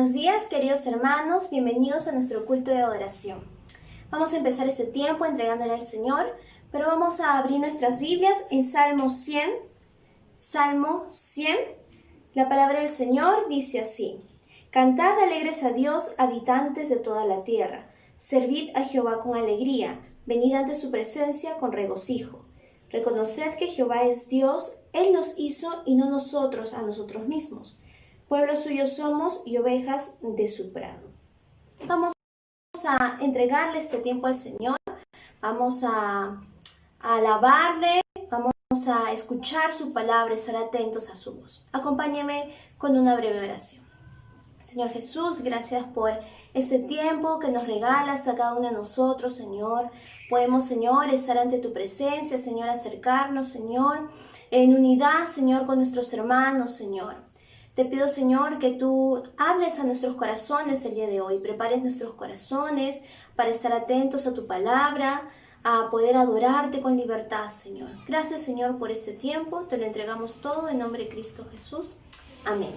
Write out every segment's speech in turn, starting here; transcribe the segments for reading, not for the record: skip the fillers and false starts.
Buenos días, queridos hermanos, bienvenidos a nuestro culto de adoración. Vamos a empezar este tiempo entregándole al Señor, pero vamos a abrir nuestras Biblias en Salmo 100. Salmo 100, la palabra del Señor dice así: Cantad alegres a Dios, habitantes de toda la tierra. Servid a Jehová con alegría, venid ante su presencia con regocijo. Reconoced que Jehová es Dios, Él nos hizo y no nosotros a nosotros mismos. Pueblo suyo somos y ovejas de su prado. Vamos a entregarle este tiempo al Señor, vamos a alabarle, vamos a escuchar su palabra, estar atentos a su voz. Acompáñeme con una breve oración. Señor Jesús, gracias por este tiempo que nos regalas a cada uno de nosotros, Señor. Podemos, Señor, estar ante tu presencia, Señor, acercarnos, Señor, en unidad, Señor, con nuestros hermanos, Señor. Te pido, Señor, que tú hables a nuestros corazones el día de hoy, prepares nuestros corazones para estar atentos a tu palabra, a poder adorarte con libertad, Señor. Gracias, Señor, por este tiempo. Te lo entregamos todo en nombre de Cristo Jesús. Amén.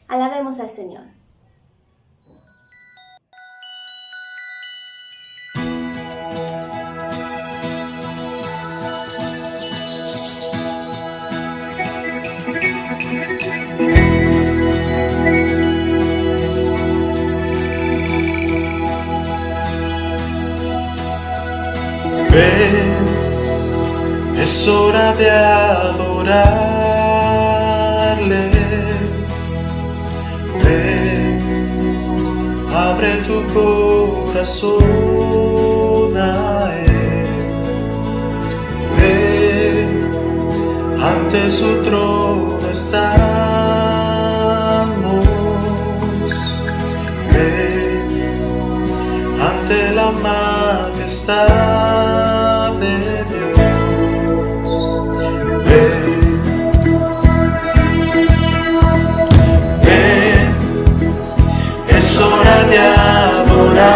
Alabemos al Señor. Ven, es hora de adorarle. Ven, abre tu corazón a Él. Ven, ante su trono estamos. Ven, ante la majestad de Dios. Ven, ven, es hora de adorarle.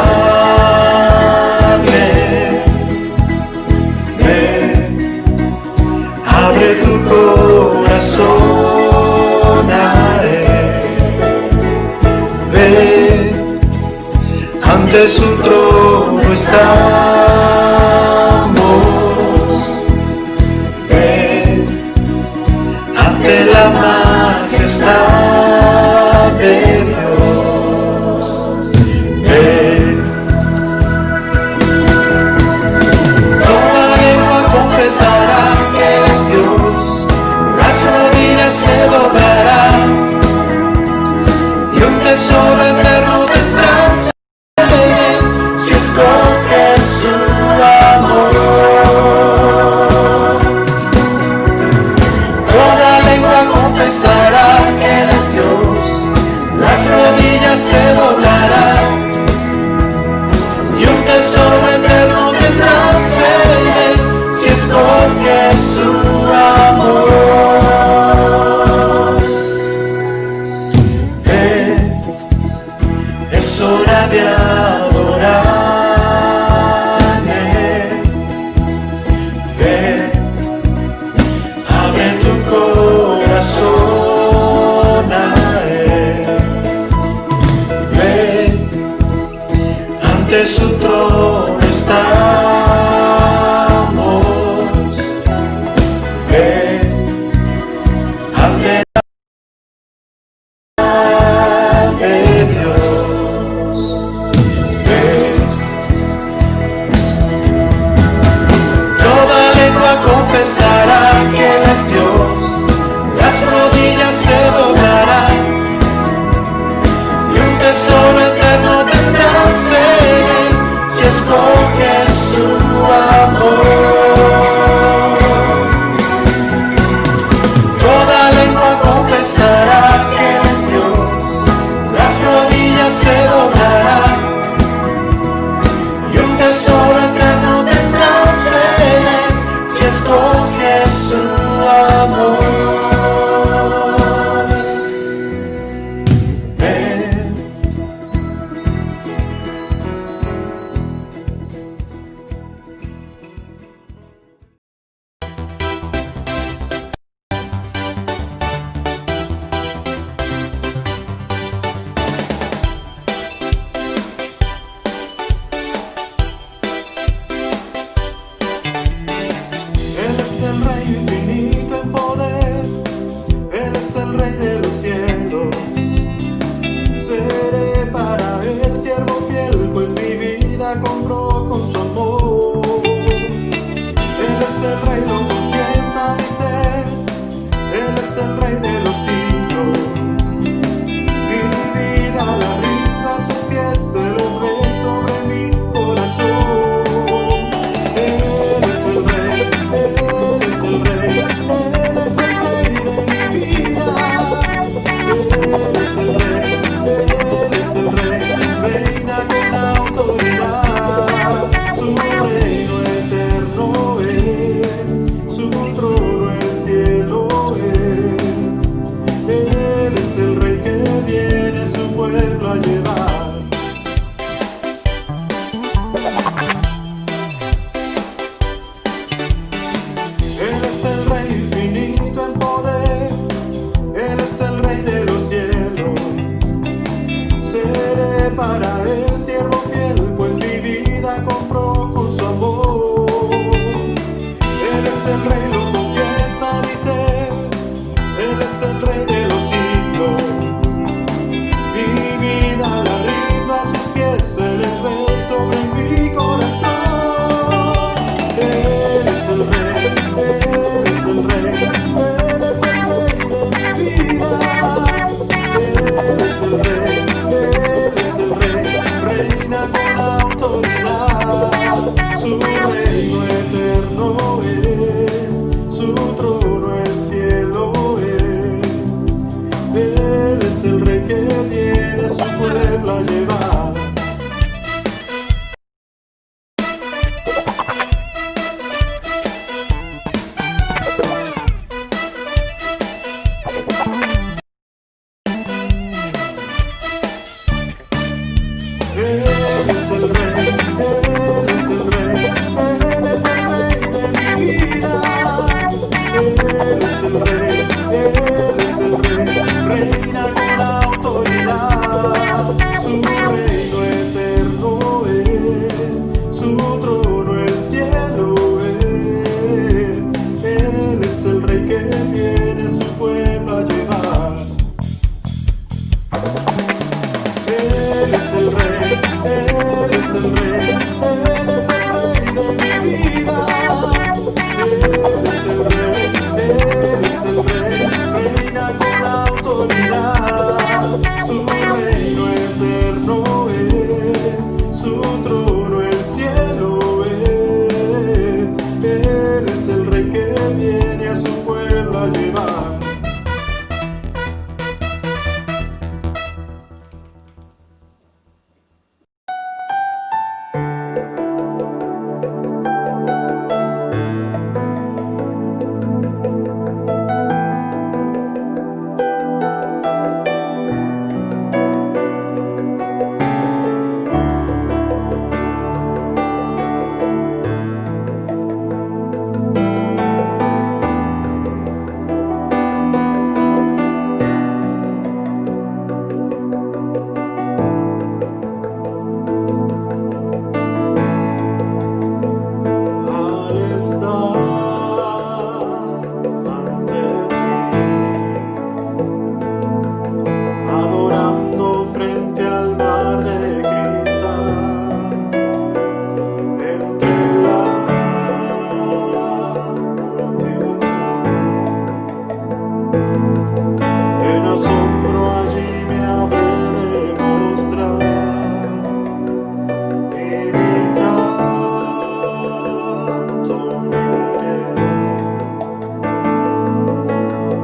Ven, abre tu corazón a Él. Ven, ante su trono estamos. Ven, ante la majestad de Dios. Ven, toda lengua confesará que Él es Dios, las rodillas se doblarán y un tesoro eterno tendrán si escoges su amor. Toda lengua confesará que Él es Dios, las rodillas se doblarán y un tesoro eterno tendrás en Él si escoges su amor. Ven, es hora de adorarle. Ven, abre tu corazón a Él. Ven, ante su trono estamos. Ven, ante la de Dios. Toda lengua confesará que Él es Dios, las rodillas se doblarán y un tesoro eterno tendrás en Él si escoges su amor. Toda lengua confesará que Él es Dios, las rodillas se doblarán y un tesoro eterno tendrás en Él si escoges su amor. Ven, es el Rey de los cielos. Seré para él siervo fiel, pues mi vida compró con su amor. Él es el Rey, lo confiesa mi ser. Él es el Rey de los siglos. Mi vida la rindo a sus pies. Él es Rey sobre mi corazón. Él es el Rey, Él es el Rey, Él es el Rey de mi vida. Él es el Rey, Él es el Rey, reina con autoridad. Su reino eterno es, su trono el cielo es. Él es el Rey que viene su pueblo a llevar. Él es el Rey infinito en poder. Él es el Rey de los cielos. Seré para él siervo fiel, pues mi vida compró con su amor. Él es el Rey, lo confiesa mi ser. Él es el Rey de los siglos. Mi vida la rindo a sus pies. Él es Rey sobre mi corazón. Él es el Rey, Él es el Rey, Él es el Rey de mi vida. Él es el Rey, Él es el Rey, reina con autoridad. Su reino eterno es, su trono el cielo es. Él es el Rey que viene a su pueblo a llevar. Él es el Rey, Él es el Rey, Él es el Rey de mi vida. Él es el Rey, Él es el Rey, reina con autoridad. Su reino eterno es, su trono el cielo es. Él es el Rey que viene a su pueblo a llevar. Él es el Rey, Él es el Rey, Él es el Rey de mi vida. Él es el Rey, Él es el Rey, reina con autoridad. Su reino eterno es, su trono el cielo es. Él es el Rey que viene a su pueblo a llevar. Al estar ante ti, adorando frente al mar de cristal, entre la multitud, en asombro allí me habré de mostrar y mi canto uniré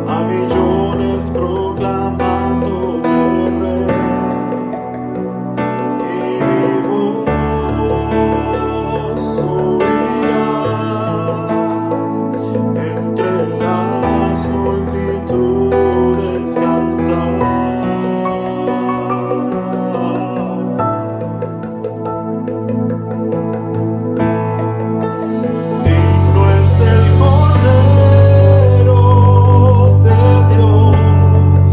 a millones proclamándote Rey, y mi voz oirás entre las multitudes cantar. Digno es el Cordero de Dios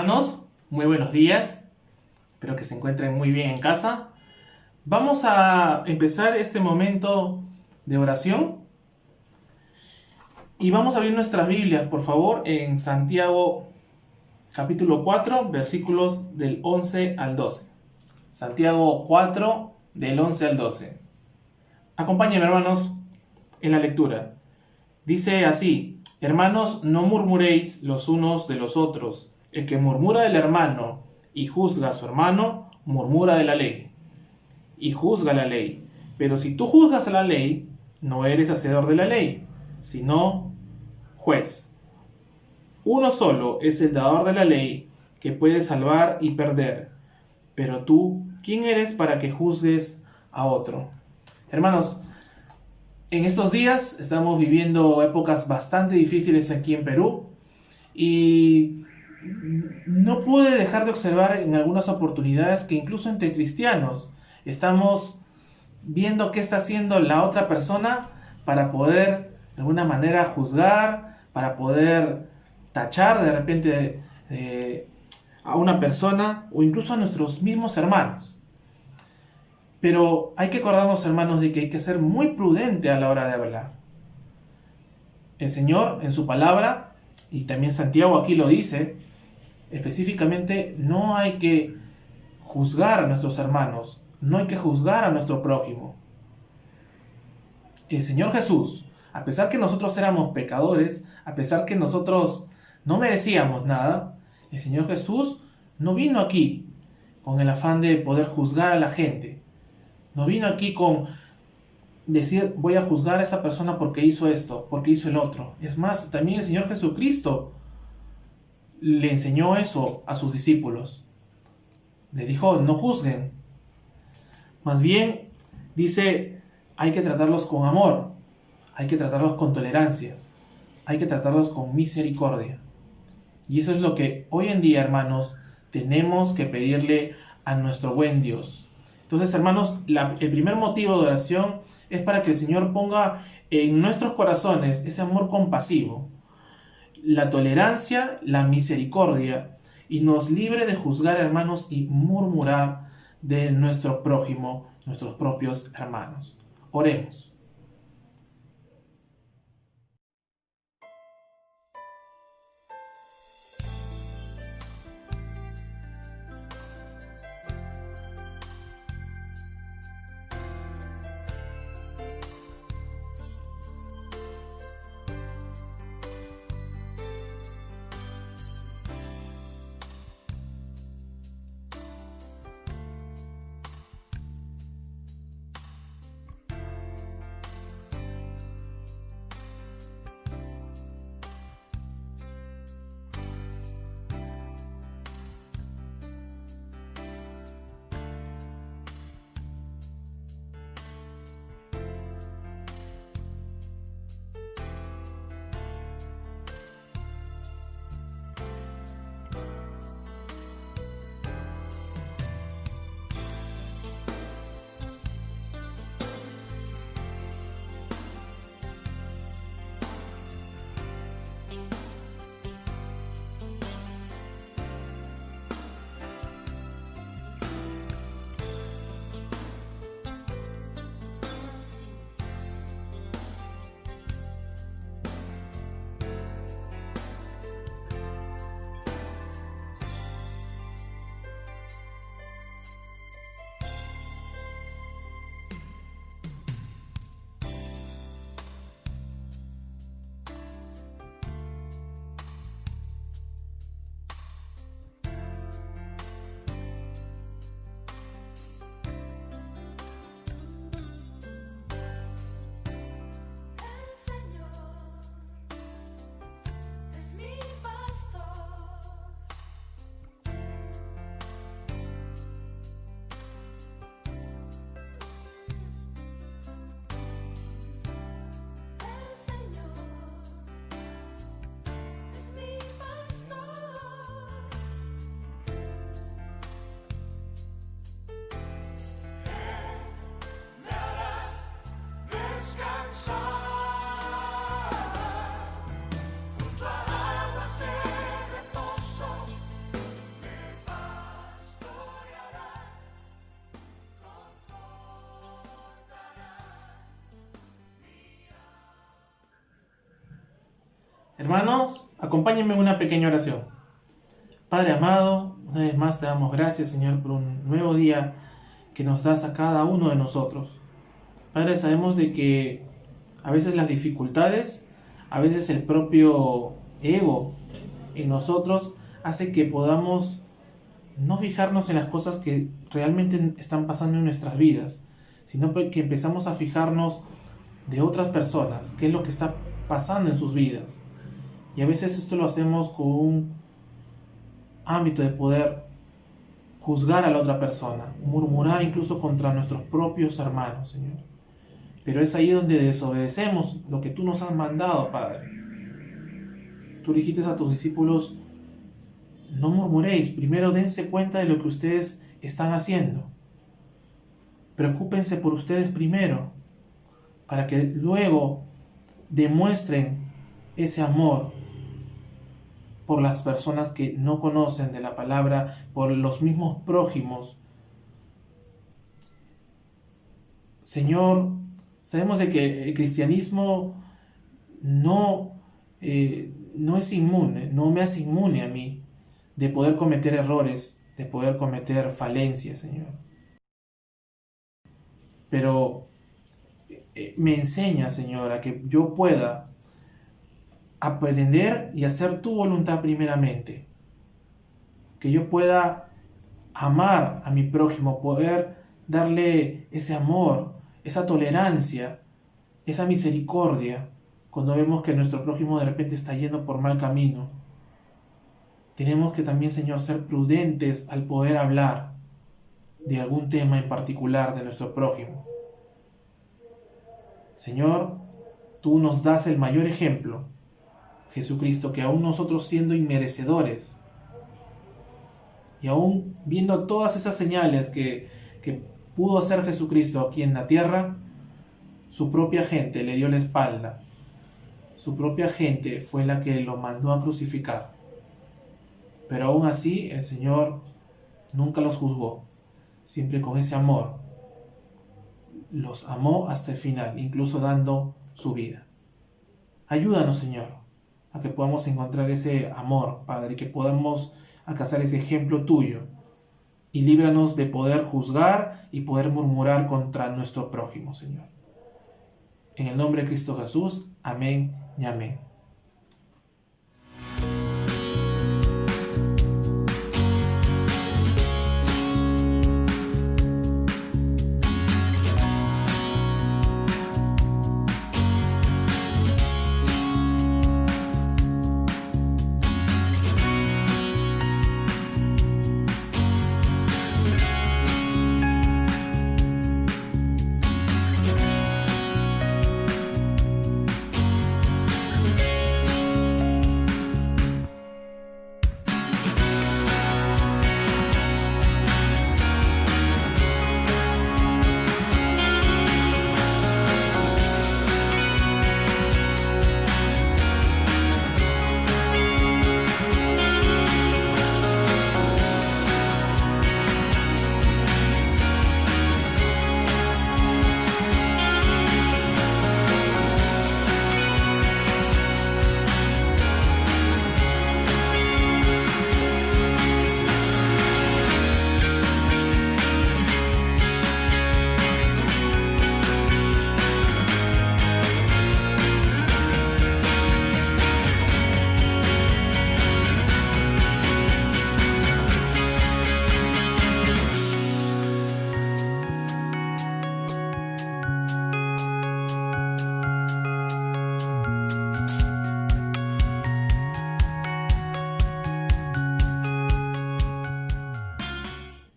hermanos, muy buenos días. Espero que se encuentren muy bien en casa. Vamos a empezar este momento de oración y vamos a abrir nuestras Biblias, por favor, en Santiago capítulo 4, versículos del 11 al 12. Santiago 4, del 11 al 12. Acompáñenme, hermanos, en la lectura. Dice así: hermanos, no murmuréis los unos de los otros. El que murmura del hermano y juzga a su hermano, murmura de la ley y juzga la ley. Pero si tú juzgas a la ley, no eres hacedor de la ley, sino juez. Uno solo es el dador de la ley, que puede salvar y perder. Pero tú, ¿quién eres para que juzgues a otro? Hermanos, en estos días estamos viviendo épocas bastante difíciles aquí en Perú y no pude dejar de observar en algunas oportunidades que incluso entre cristianos estamos viendo qué está haciendo la otra persona para poder de alguna manera juzgar, para poder tachar de repente a una persona o incluso a nuestros mismos hermanos. Pero hay que acordarnos, hermanos, de que hay que ser muy prudente a la hora de hablar. El Señor en su palabra, y también Santiago aquí lo dice, específicamente no hay que juzgar a nuestros hermanos, no hay que juzgar a nuestro prójimo. El Señor Jesús, a pesar que nosotros éramos pecadores, a pesar que nosotros no merecíamos nada, el Señor Jesús no vino aquí con el afán de poder juzgar a la gente. No vino aquí con decir, voy a juzgar a esta persona porque hizo esto, porque hizo el otro. Es más, también el Señor Jesucristo le enseñó eso a sus discípulos. Le dijo, no juzguen. Más bien, dice, hay que tratarlos con amor, hay que tratarlos con tolerancia, hay que tratarlos con misericordia. Y eso es lo que hoy en día, hermanos, tenemos que pedirle a nuestro buen Dios. Entonces, hermanos, el primer motivo de oración es para que el Señor ponga en nuestros corazones ese amor compasivo, la tolerancia, la misericordia, y nos libre de juzgar, hermanos, y murmurar de nuestro prójimo, nuestros propios hermanos. Oremos. Hermanos, acompáñenme en una pequeña oración. Padre amado, una vez más te damos gracias, Señor, por un nuevo día que nos das a cada uno de nosotros. Padre, sabemos de que a veces las dificultades, a veces el propio ego en nosotros hace que podamos no fijarnos en las cosas que realmente están pasando en nuestras vidas, sino que empezamos a fijarnos de otras personas, qué es lo que está pasando en sus vidas. Y a veces esto lo hacemos con un ámbito de poder juzgar a la otra persona, murmurar incluso contra nuestros propios hermanos, Señor. Pero es ahí donde desobedecemos lo que tú nos has mandado, Padre. Tú dijiste a tus discípulos: no murmuréis, primero dense cuenta de lo que ustedes están haciendo. Preocúpense por ustedes primero, para que luego demuestren ese amor por las personas que no conocen de la palabra, por los mismos prójimos. Señor, sabemos de que el cristianismo no es inmune, no me hace inmune a mí de poder cometer errores, de poder cometer falencias, Señor. Pero me enseña, Señor, a que yo pueda aprender y hacer tu voluntad primeramente. Que yo pueda amar a mi prójimo, poder darle ese amor, esa tolerancia, esa misericordia, cuando vemos que nuestro prójimo de repente está yendo por mal camino. Tenemos que también, Señor, ser prudentes al poder hablar de algún tema en particular de nuestro prójimo. Señor, tú nos das el mayor ejemplo, Jesucristo, que aún nosotros siendo inmerecedores y aún viendo todas esas señales que pudo hacer Jesucristo aquí en la tierra, su propia gente le dio la espalda. Su propia gente fue la que lo mandó a crucificar. Pero aún así el Señor nunca los juzgó, siempre con ese amor. Los amó hasta el final, incluso dando su vida. Ayúdanos, Señor, a que podamos encontrar ese amor, Padre, y que podamos alcanzar ese ejemplo tuyo. Y líbranos de poder juzgar y poder murmurar contra nuestro prójimo, Señor. En el nombre de Cristo Jesús, amén y amén.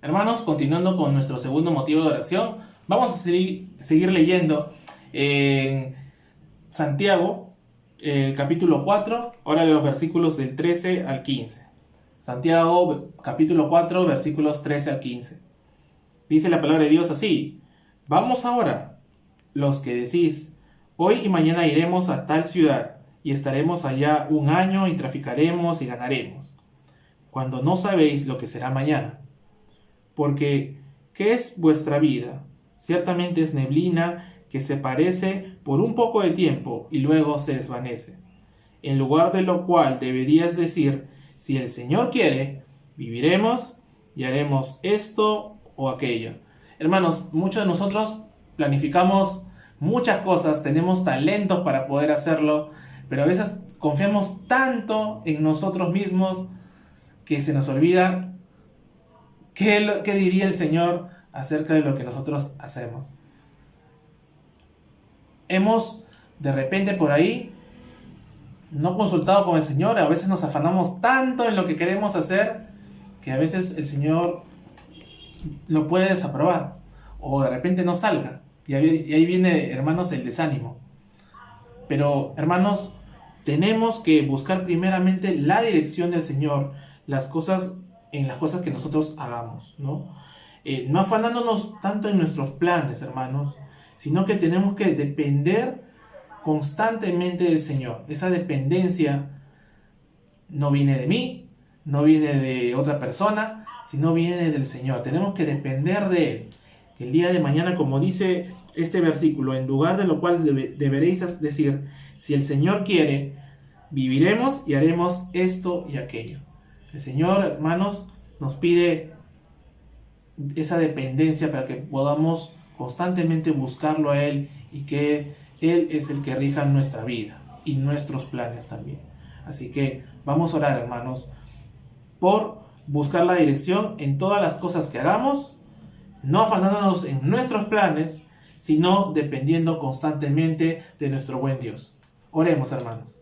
Hermanos, continuando con nuestro segundo motivo de oración, vamos a seguir leyendo en Santiago, el capítulo 4, ahora los versículos del 13 al 15. Santiago, capítulo 4, versículos 13 al 15. Dice la palabra de Dios así: vamos ahora, los que decís, hoy y mañana iremos a tal ciudad, y estaremos allá un año, y traficaremos y ganaremos, cuando no sabéis lo que será mañana. Porque, ¿qué es vuestra vida? Ciertamente es neblina que se parece por un poco de tiempo y luego se desvanece. en lugar de lo cual deberías decir, si el Señor quiere, viviremos y haremos esto o aquello. Hermanos, muchos de nosotros planificamos muchas cosas, tenemos talentos para poder hacerlo, pero a veces confiamos tanto en nosotros mismos que se nos olvida qué diría el Señor acerca de lo que nosotros hacemos. Hemos de repente por ahí no consultado con el Señor, a veces nos afanamos tanto en lo que queremos hacer que a veces el Señor lo puede desaprobar o de repente no salga. Y ahí viene, hermanos, el desánimo. Pero, hermanos, tenemos que buscar primeramente la dirección del Señor, en las cosas que nosotros hagamos, ¿no? No afanándonos tanto en nuestros planes, hermanos, sino que tenemos que depender constantemente del Señor. Esa dependencia no viene de mí, no viene de otra persona, sino viene del Señor. Tenemos que depender de Él. El día de mañana, como dice este versículo, en lugar de lo cual deberéis decir, si el Señor quiere, viviremos y haremos esto y aquello. El Señor, hermanos, nos pide esa dependencia para que podamos constantemente buscarlo a Él y que Él es el que rija nuestra vida y nuestros planes también. Así que vamos a orar, hermanos, por buscar la dirección en todas las cosas que hagamos, no afanándonos en nuestros planes, sino dependiendo constantemente de nuestro buen Dios. Oremos, hermanos.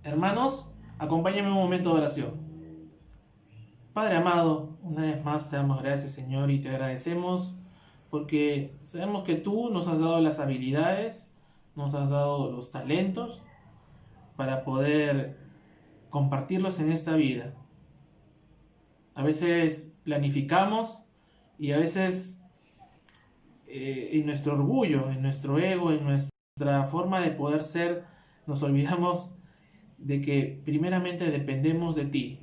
Hermanos, acompáñenme un momento de oración. Padre amado, una vez más te damos gracias, Señor, y te agradecemos porque sabemos que tú nos has dado las habilidades, nos has dado los talentos para poder compartirlos en esta vida. A veces planificamos y a veces en nuestro orgullo, en nuestro ego, en nuestra forma de poder ser, nos olvidamos de que primeramente dependemos de ti.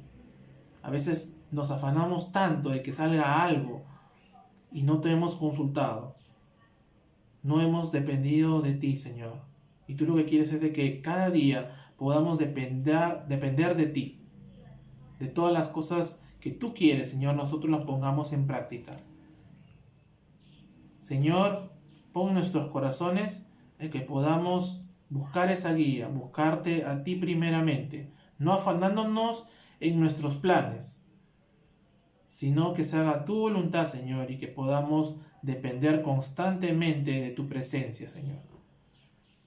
A veces nos afanamos tanto de que salga algo y no te hemos consultado. No hemos dependido de ti, Señor. Y tú lo que quieres es de que cada día podamos depender de ti, de todas las cosas que tú quieres, Señor, nosotros las pongamos en práctica. Señor, pon en nuestros corazones el que podamos buscar esa guía, buscarte a ti primeramente, no afanándonos en nuestros planes, sino que se haga tu voluntad, Señor, y que podamos depender constantemente de tu presencia, Señor.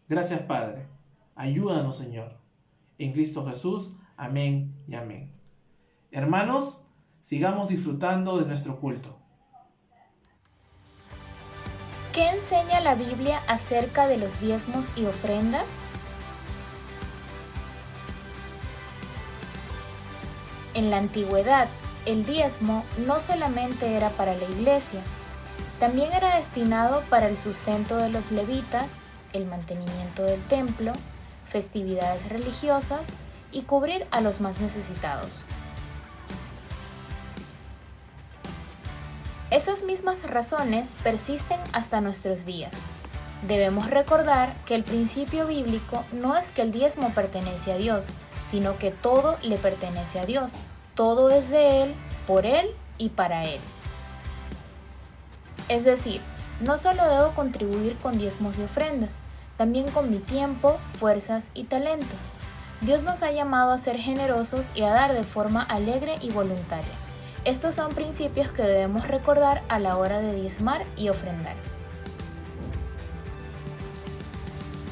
Gracias, Padre. Ayúdanos, Señor. En Cristo Jesús. Amén y amén. Hermanos, sigamos disfrutando de nuestro culto. ¿Qué enseña la Biblia acerca de los diezmos y ofrendas? En la antigüedad, el diezmo no solamente era para la iglesia, también era destinado para el sustento de los levitas, el mantenimiento del templo, festividades religiosas y cubrir a los más necesitados. Esas mismas razones persisten hasta nuestros días. Debemos recordar que el principio bíblico no es que el diezmo pertenece a Dios, sino que todo le pertenece a Dios. Todo es de Él, por Él y para Él. Es decir, no solo debo contribuir con diezmos y ofrendas, también con mi tiempo, fuerzas y talentos. Dios nos ha llamado a ser generosos y a dar de forma alegre y voluntaria. Estos son principios que debemos recordar a la hora de diezmar y ofrendar.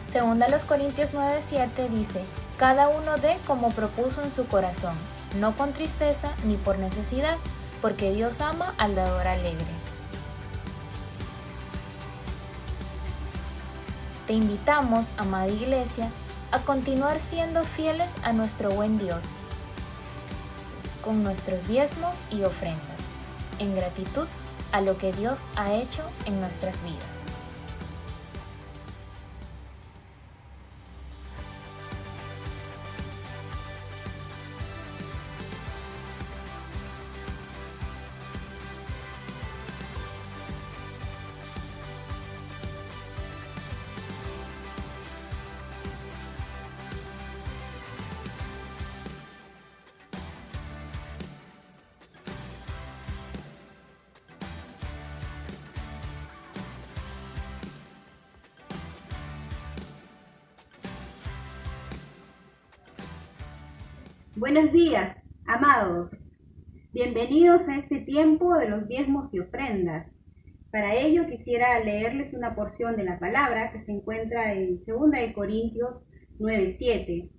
Según a los Corintios 9:7 dice, cada uno dé como propuso en su corazón, no con tristeza ni por necesidad, porque Dios ama al dador alegre. Te invitamos, amada Iglesia, a continuar siendo fieles a nuestro buen Dios, con nuestros diezmos y ofrendas, en gratitud a lo que Dios ha hecho en nuestras vidas. Buenos días, amados. Bienvenidos a este tiempo de los diezmos y ofrendas. Para ello quisiera leerles una porción de la palabra que se encuentra en 2 Corintios 9:7,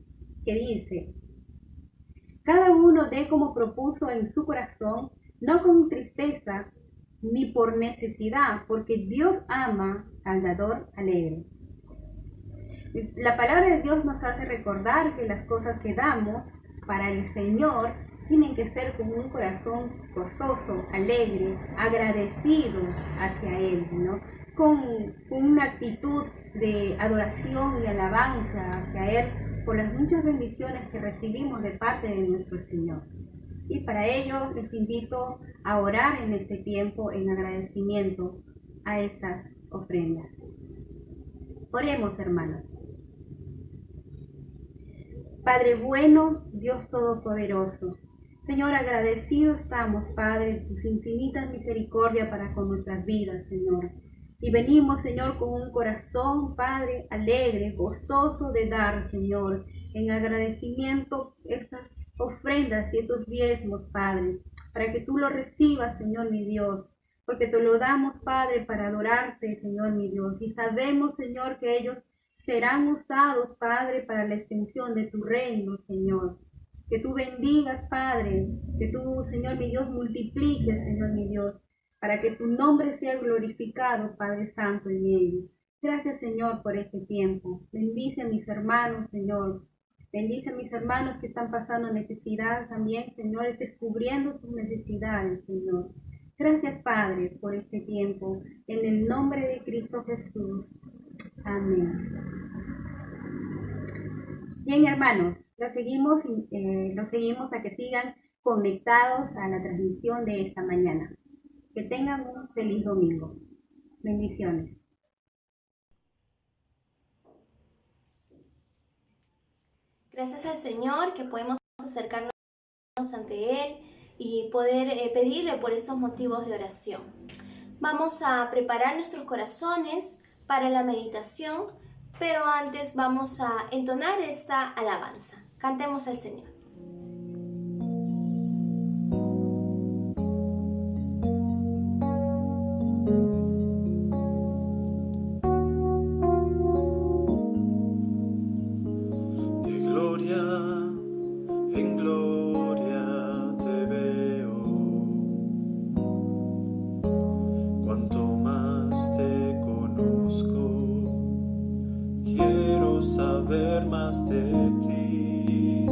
que dice: cada uno dé como propuso en su corazón, no con tristeza ni por necesidad, porque Dios ama al dador alegre. La palabra de Dios nos hace recordar que las cosas que damos para el Señor tienen que ser con un corazón gozoso, alegre, agradecido hacia Él, ¿no? Con una actitud de adoración y alabanza hacia Él por las muchas bendiciones que recibimos de parte de nuestro Señor. Y para ello les invito a orar en este tiempo en agradecimiento a estas ofrendas. Oremos, hermanos. Padre bueno, Dios todopoderoso, Señor, agradecidos estamos, Padre, de tus infinitas misericordias para con nuestras vidas, Señor. Y venimos, Señor, con un corazón, Padre, alegre, gozoso de dar, Señor, en agradecimiento estas ofrendas y estos diezmos, Padre, para que tú lo recibas, Señor, mi Dios, porque te lo damos, Padre, para adorarte, Señor, mi Dios. Y sabemos, Señor, que ellos serán usados, Padre, para la extensión de tu reino, Señor. Que tú bendigas, Padre, que tú, Señor mi Dios, multipliques, Señor mi Dios, para que tu nombre sea glorificado, Padre Santo, en ellos. Gracias, Señor, por este tiempo. Bendice a mis hermanos, Señor. Bendice a mis hermanos que están pasando necesidad también, Señor, descubriendo sus necesidades, Señor. Gracias, Padre, por este tiempo. En el nombre de Cristo Jesús. Amén. Bien, hermanos, los seguimos a que sigan conectados a la transmisión de esta mañana. Que tengan un feliz domingo. Bendiciones. Gracias al Señor que podemos acercarnos ante Él y poder pedirle por esos motivos de oración. Vamos a preparar nuestros corazones para la meditación, pero antes vamos a entonar esta alabanza. Cantemos al Señor. Saber más de ti,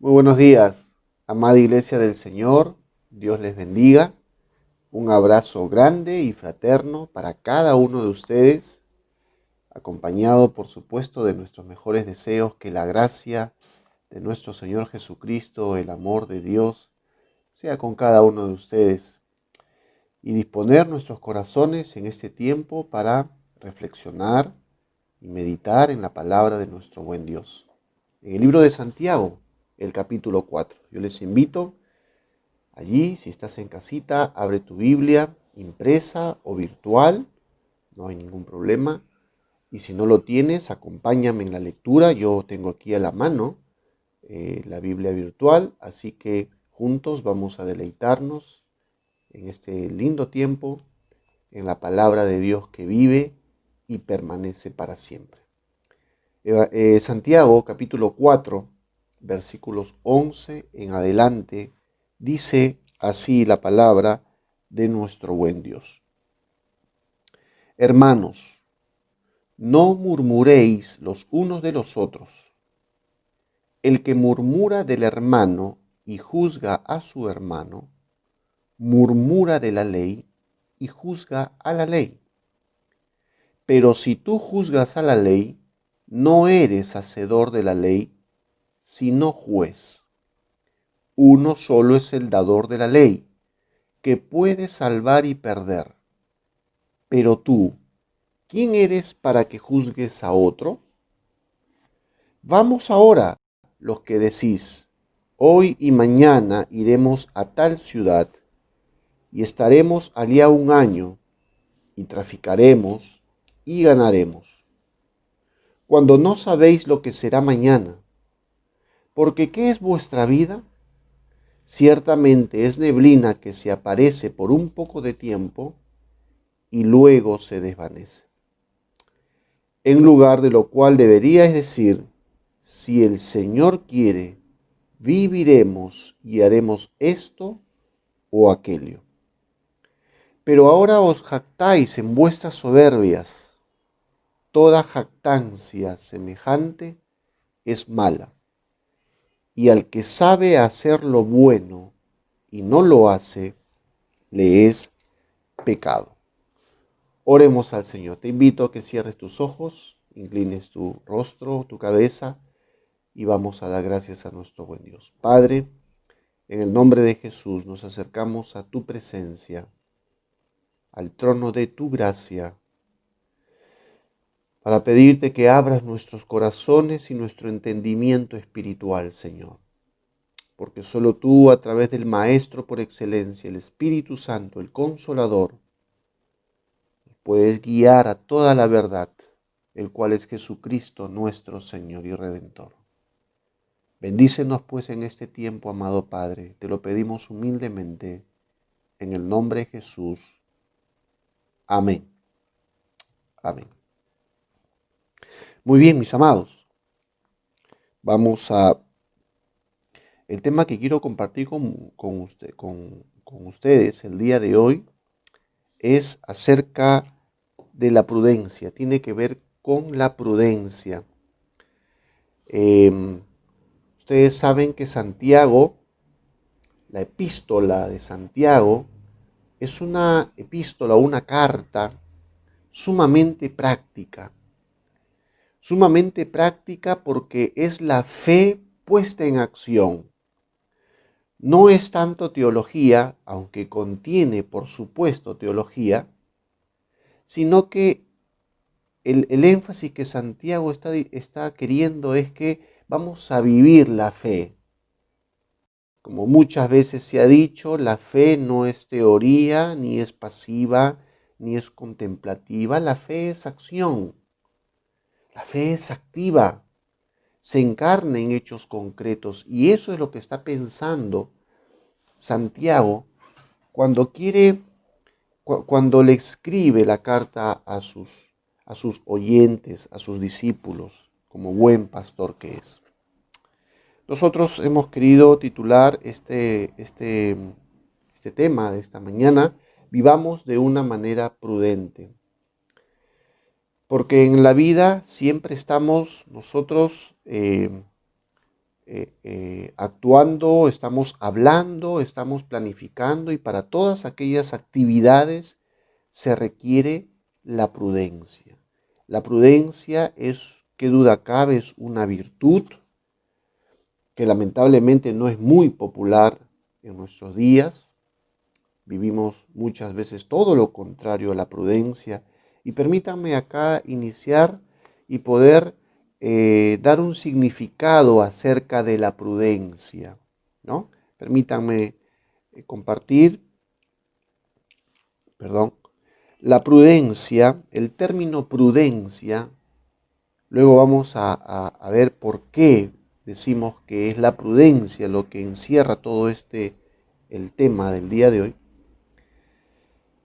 Muy buenos días, amada Iglesia del Señor. Dios les bendiga. Un abrazo grande y fraterno para cada uno de ustedes, acompañado por supuesto de nuestros mejores deseos, que la gracia de nuestro Señor Jesucristo, el amor de Dios, sea con cada uno de ustedes, y disponer nuestros corazones en este tiempo para reflexionar y meditar en la palabra de nuestro buen Dios. En el libro de Santiago, el capítulo 4. Yo les invito allí, si estás en casita, abre tu Biblia impresa o virtual, no hay ningún problema. Y si no lo tienes, acompáñame en la lectura. Yo tengo aquí a la mano la Biblia virtual, así que juntos vamos a deleitarnos en este lindo tiempo en la palabra de Dios que vive y permanece para siempre. Santiago capítulo 4, versículos 11 en adelante, dice así la palabra de nuestro buen Dios. Hermanos, no murmuréis los unos de los otros. El que murmura del hermano y juzga a su hermano, murmura de la ley y juzga a la ley. Pero si tú juzgas a la ley, no eres hacedor de la ley, sino juez. Uno solo es el dador de la ley, que puede salvar y perder. Pero tú, ¿quién eres para que juzgues a otro? Vamos ahora, los que decís, hoy y mañana iremos a tal ciudad, y estaremos allí 1 año, y traficaremos, y ganaremos. Cuando no sabéis lo que será mañana, porque ¿qué es vuestra vida? Ciertamente es neblina que se aparece por un poco de tiempo y luego se desvanece. En lugar de lo cual deberíais decir, si el Señor quiere, viviremos y haremos esto o aquello. Pero ahora os jactáis en vuestras soberbias. Toda jactancia semejante es mala. Y al que sabe hacer lo bueno y no lo hace, le es pecado. Oremos al Señor. Te invito a que cierres tus ojos, inclines tu rostro, tu cabeza, y vamos a dar gracias a nuestro buen Dios. Padre, en el nombre de Jesús nos acercamos a tu presencia, al trono de tu gracia, para pedirte que abras nuestros corazones y nuestro entendimiento espiritual, Señor. Porque solo tú, a través del Maestro por excelencia, el Espíritu Santo, el Consolador, puedes guiar a toda la verdad, el cual es Jesucristo, nuestro Señor y Redentor. Bendícenos pues en este tiempo, amado Padre, te lo pedimos humildemente, en el nombre de Jesús. Amén. Amén. Muy bien, mis amados. Vamos a... El tema que quiero compartir con ustedes el día de hoy es acerca de la prudencia. Tiene que ver con la prudencia. Ustedes saben que Santiago, la epístola de Santiago, es una epístola, una carta sumamente práctica. Sumamente práctica porque es la fe puesta en acción. No es tanto teología, aunque contiene, por supuesto, teología, sino que el énfasis que Santiago está queriendo es que vamos a vivir la fe. Como muchas veces se ha dicho, la fe no es teoría, ni es pasiva, ni es contemplativa. La fe es acción. La fe es activa. Se encarna en hechos concretos. Y eso es lo que está pensando Santiago cuando le escribe la carta a sus oyentes, a sus discípulos, como buen pastor que es. Nosotros hemos querido titular este tema de esta mañana, vivamos de una manera prudente. Porque en la vida siempre estamos nosotros actuando, estamos hablando, estamos planificando, y para todas aquellas actividades se requiere la prudencia. La prudencia es, qué duda cabe, es una virtud que lamentablemente no es muy popular en nuestros días. Vivimos muchas veces todo lo contrario a la prudencia. Y permítanme acá iniciar y poder dar un significado acerca de la prudencia, ¿no? Permítanme compartir, la prudencia, el término prudencia. Luego vamos a ver por qué decimos que es la prudencia lo que encierra todo el tema del día de hoy.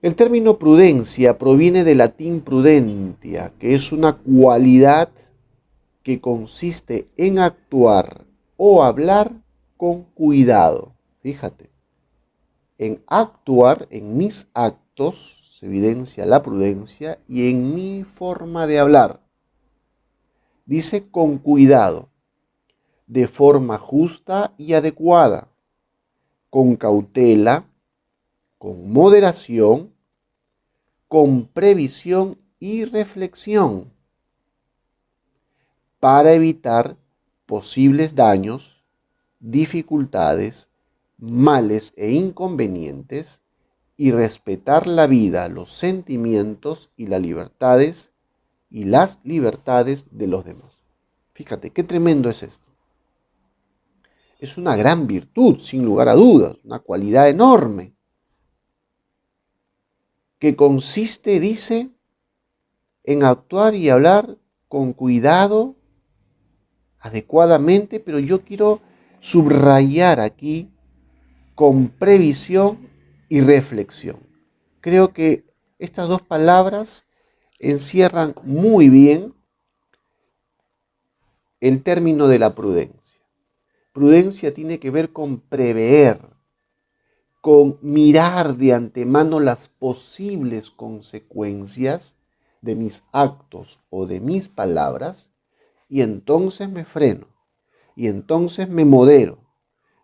El término prudencia proviene del latín prudentia, que es una cualidad que consiste en actuar o hablar con cuidado. Fíjate, en actuar, en mis actos, se evidencia la prudencia, y en mi forma de hablar. Dice con cuidado, de forma justa y adecuada, con cautela, con moderación, con previsión y reflexión, para evitar posibles daños, dificultades, males e inconvenientes, y respetar la vida, los sentimientos y las libertades de los demás. Fíjate, qué tremendo es esto. Es una gran virtud, sin lugar a dudas, una cualidad enorme, que consiste, dice, en actuar y hablar con cuidado, adecuadamente, pero yo quiero subrayar aquí con previsión y reflexión. Creo que estas dos palabras encierran muy bien el término de la prudencia. Prudencia tiene que ver con prever, con mirar de antemano las posibles consecuencias de mis actos o de mis palabras, y entonces me freno, y entonces me modero,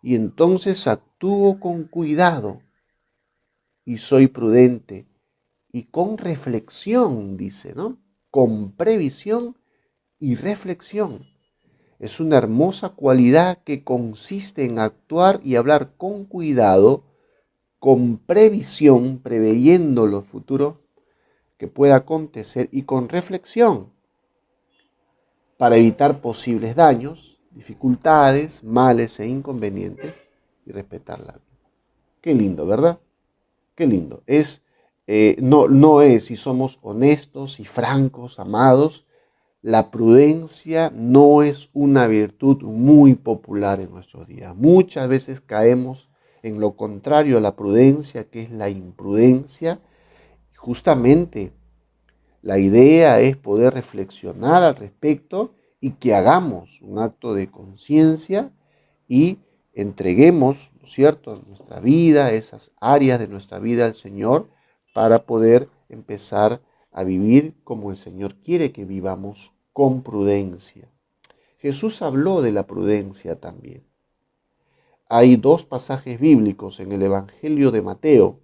y entonces actúo con cuidado y soy prudente y con reflexión, dice, ¿no? Con previsión y reflexión. Es una hermosa cualidad que consiste en actuar y hablar con cuidado, con previsión, preveyendo lo futuro que pueda acontecer, y con reflexión, para evitar posibles daños, dificultades, males e inconvenientes, y respetar la vida. Qué lindo, ¿verdad? Qué lindo. No es, si somos honestos y francos, amados, la prudencia no es una virtud muy popular en nuestros días. Muchas veces caemos en lo contrario a la prudencia, que es la imprudencia. Justamente la idea es poder reflexionar al respecto y que hagamos un acto de conciencia y entreguemos, ¿no es cierto?, nuestra vida, esas áreas de nuestra vida al Señor, para poder empezar a vivir como el Señor quiere que vivamos, con prudencia. Jesús habló de la prudencia también. Hay dos pasajes bíblicos en el Evangelio de Mateo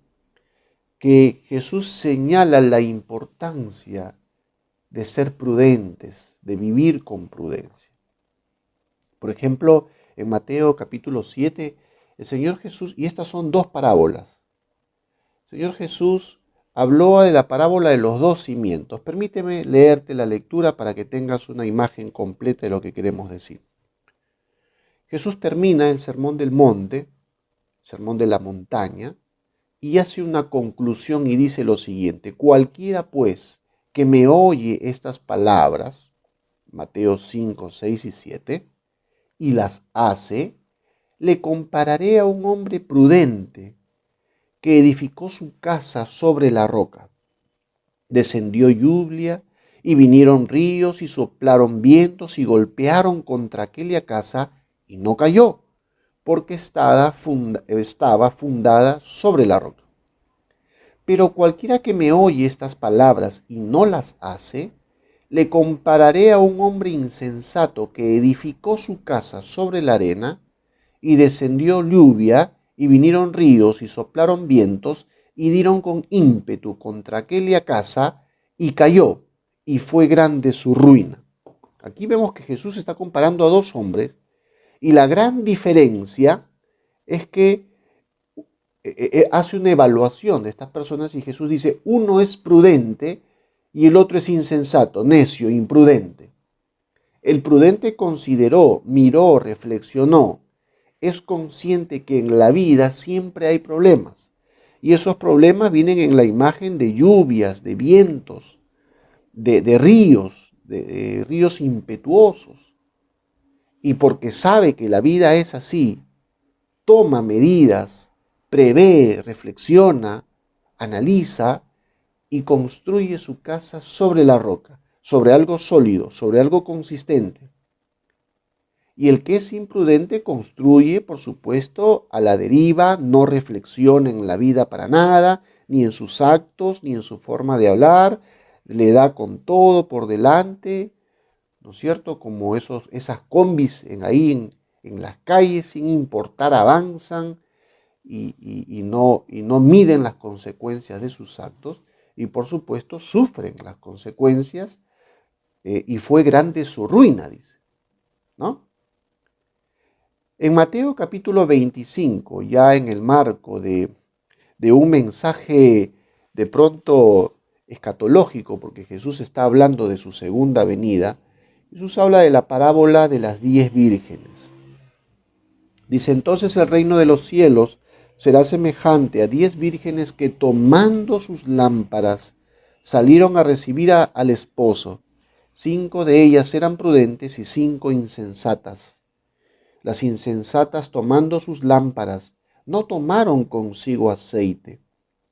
que Jesús señala la importancia de ser prudentes, de vivir con prudencia. Por ejemplo, en Mateo capítulo 7, el Señor Jesús, y estas son dos parábolas, el Señor Jesús habló de la parábola de los dos cimientos. Permíteme leerte la lectura para que tengas una imagen completa de lo que queremos decir. Jesús termina el sermón del monte, sermón de la montaña, y hace una conclusión y dice lo siguiente: cualquiera pues que me oye estas palabras, Mateo 5, 6 y 7, y las hace, le compararé a un hombre prudente que edificó su casa sobre la roca. Descendió lluvia y vinieron ríos y soplaron vientos y golpearon contra aquella casa y no cayó, porque estaba fundada sobre la roca. Pero cualquiera que me oye estas palabras y no las hace, le compararé a un hombre insensato que edificó su casa sobre la arena, y descendió lluvia, y vinieron ríos, y soplaron vientos, y dieron con ímpetu contra aquella casa, y cayó, y fue grande su ruina. Aquí vemos que Jesús está comparando a dos hombres, y la gran diferencia es que hace una evaluación de estas personas, y Jesús dice, uno es prudente y el otro es insensato, necio, imprudente. El prudente consideró, miró, reflexionó, es consciente que en la vida siempre hay problemas. Y esos problemas vienen en la imagen de lluvias, de vientos, de ríos, de ríos impetuosos. Y porque sabe que la vida es así, toma medidas, prevé, reflexiona, analiza y construye su casa sobre la roca, sobre algo sólido, sobre algo consistente. Y el que es imprudente construye, por supuesto, a la deriva, no reflexiona en la vida para nada, ni en sus actos, ni en su forma de hablar, le da con todo por delante, ¿no es cierto? Como esas combis en las calles, sin importar, avanzan y no miden las consecuencias de sus actos, y por supuesto sufren las consecuencias, y fue grande su ruina, dice, ¿no? En Mateo capítulo 25, ya en el marco de un mensaje de pronto escatológico, porque Jesús está hablando de su segunda venida, Jesús habla de la parábola de las 10 vírgenes. Dice, entonces el reino de los cielos será semejante a 10 vírgenes que tomando sus lámparas salieron a recibir al esposo. 5 de ellas eran prudentes y 5 insensatas. Las insensatas, tomando sus lámparas, no tomaron consigo aceite,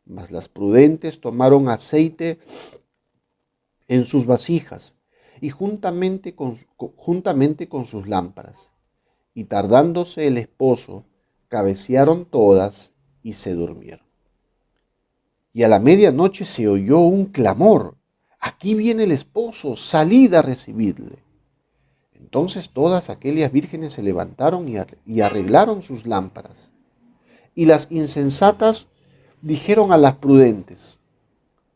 mas las prudentes tomaron aceite en sus vasijas y juntamente con sus lámparas. Y tardándose el esposo, cabecearon todas y se durmieron. Y a la medianoche se oyó un clamor: aquí viene el esposo, salid a recibirle. Entonces todas aquellas vírgenes se levantaron y arreglaron sus lámparas. Y las insensatas dijeron a las prudentes: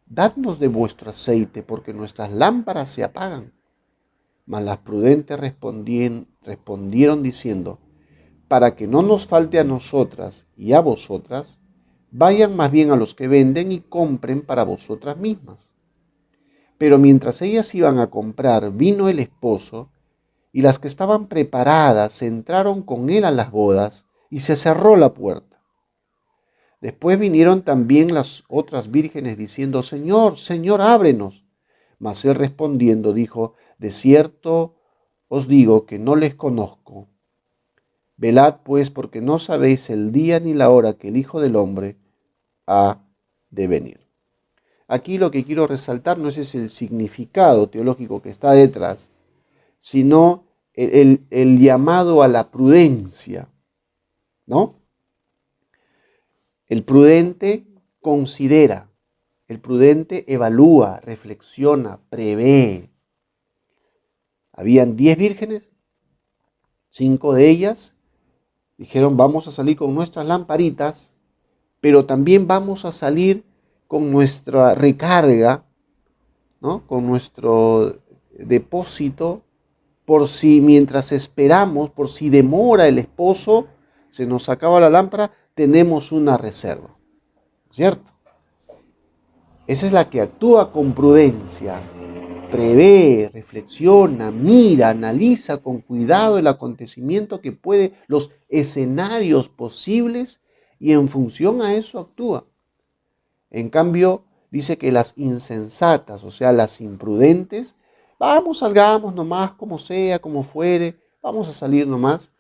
dadnos de vuestro aceite, porque nuestras lámparas se apagan. Mas las prudentes respondieron diciendo: para que no nos falte a nosotras y a vosotras, vayan más bien a los que venden y compren para vosotras mismas. Pero mientras ellas iban a comprar, vino el esposo, y las que estaban preparadas entraron con él a las bodas, y se cerró la puerta. Después vinieron también las otras vírgenes diciendo: Señor, Señor, ábrenos. Mas él respondiendo dijo: de cierto os digo que no les conozco. Velad pues, porque no sabéis el día ni la hora que el Hijo del Hombre ha de venir. Aquí lo que quiero resaltar no es el significado teológico que está detrás, sino el llamado a la prudencia, ¿no? El prudente considera, el prudente evalúa, reflexiona, prevé. Habían 10 vírgenes, 5 de ellas dijeron: vamos a salir con nuestras lamparitas, pero también vamos a salir con nuestra recarga, ¿no? Con nuestro depósito, por si mientras esperamos, por si demora el esposo, se nos acaba la lámpara, tenemos una reserva, ¿cierto? Esa es la que actúa con prudencia, prevé, reflexiona, mira, analiza con cuidado el acontecimiento que puede, los escenarios posibles, y en función a eso actúa. En cambio, dice que las insensatas, o sea, las imprudentes, vamos, salgamos nomás, como sea, como fuere, vamos a salir nomás,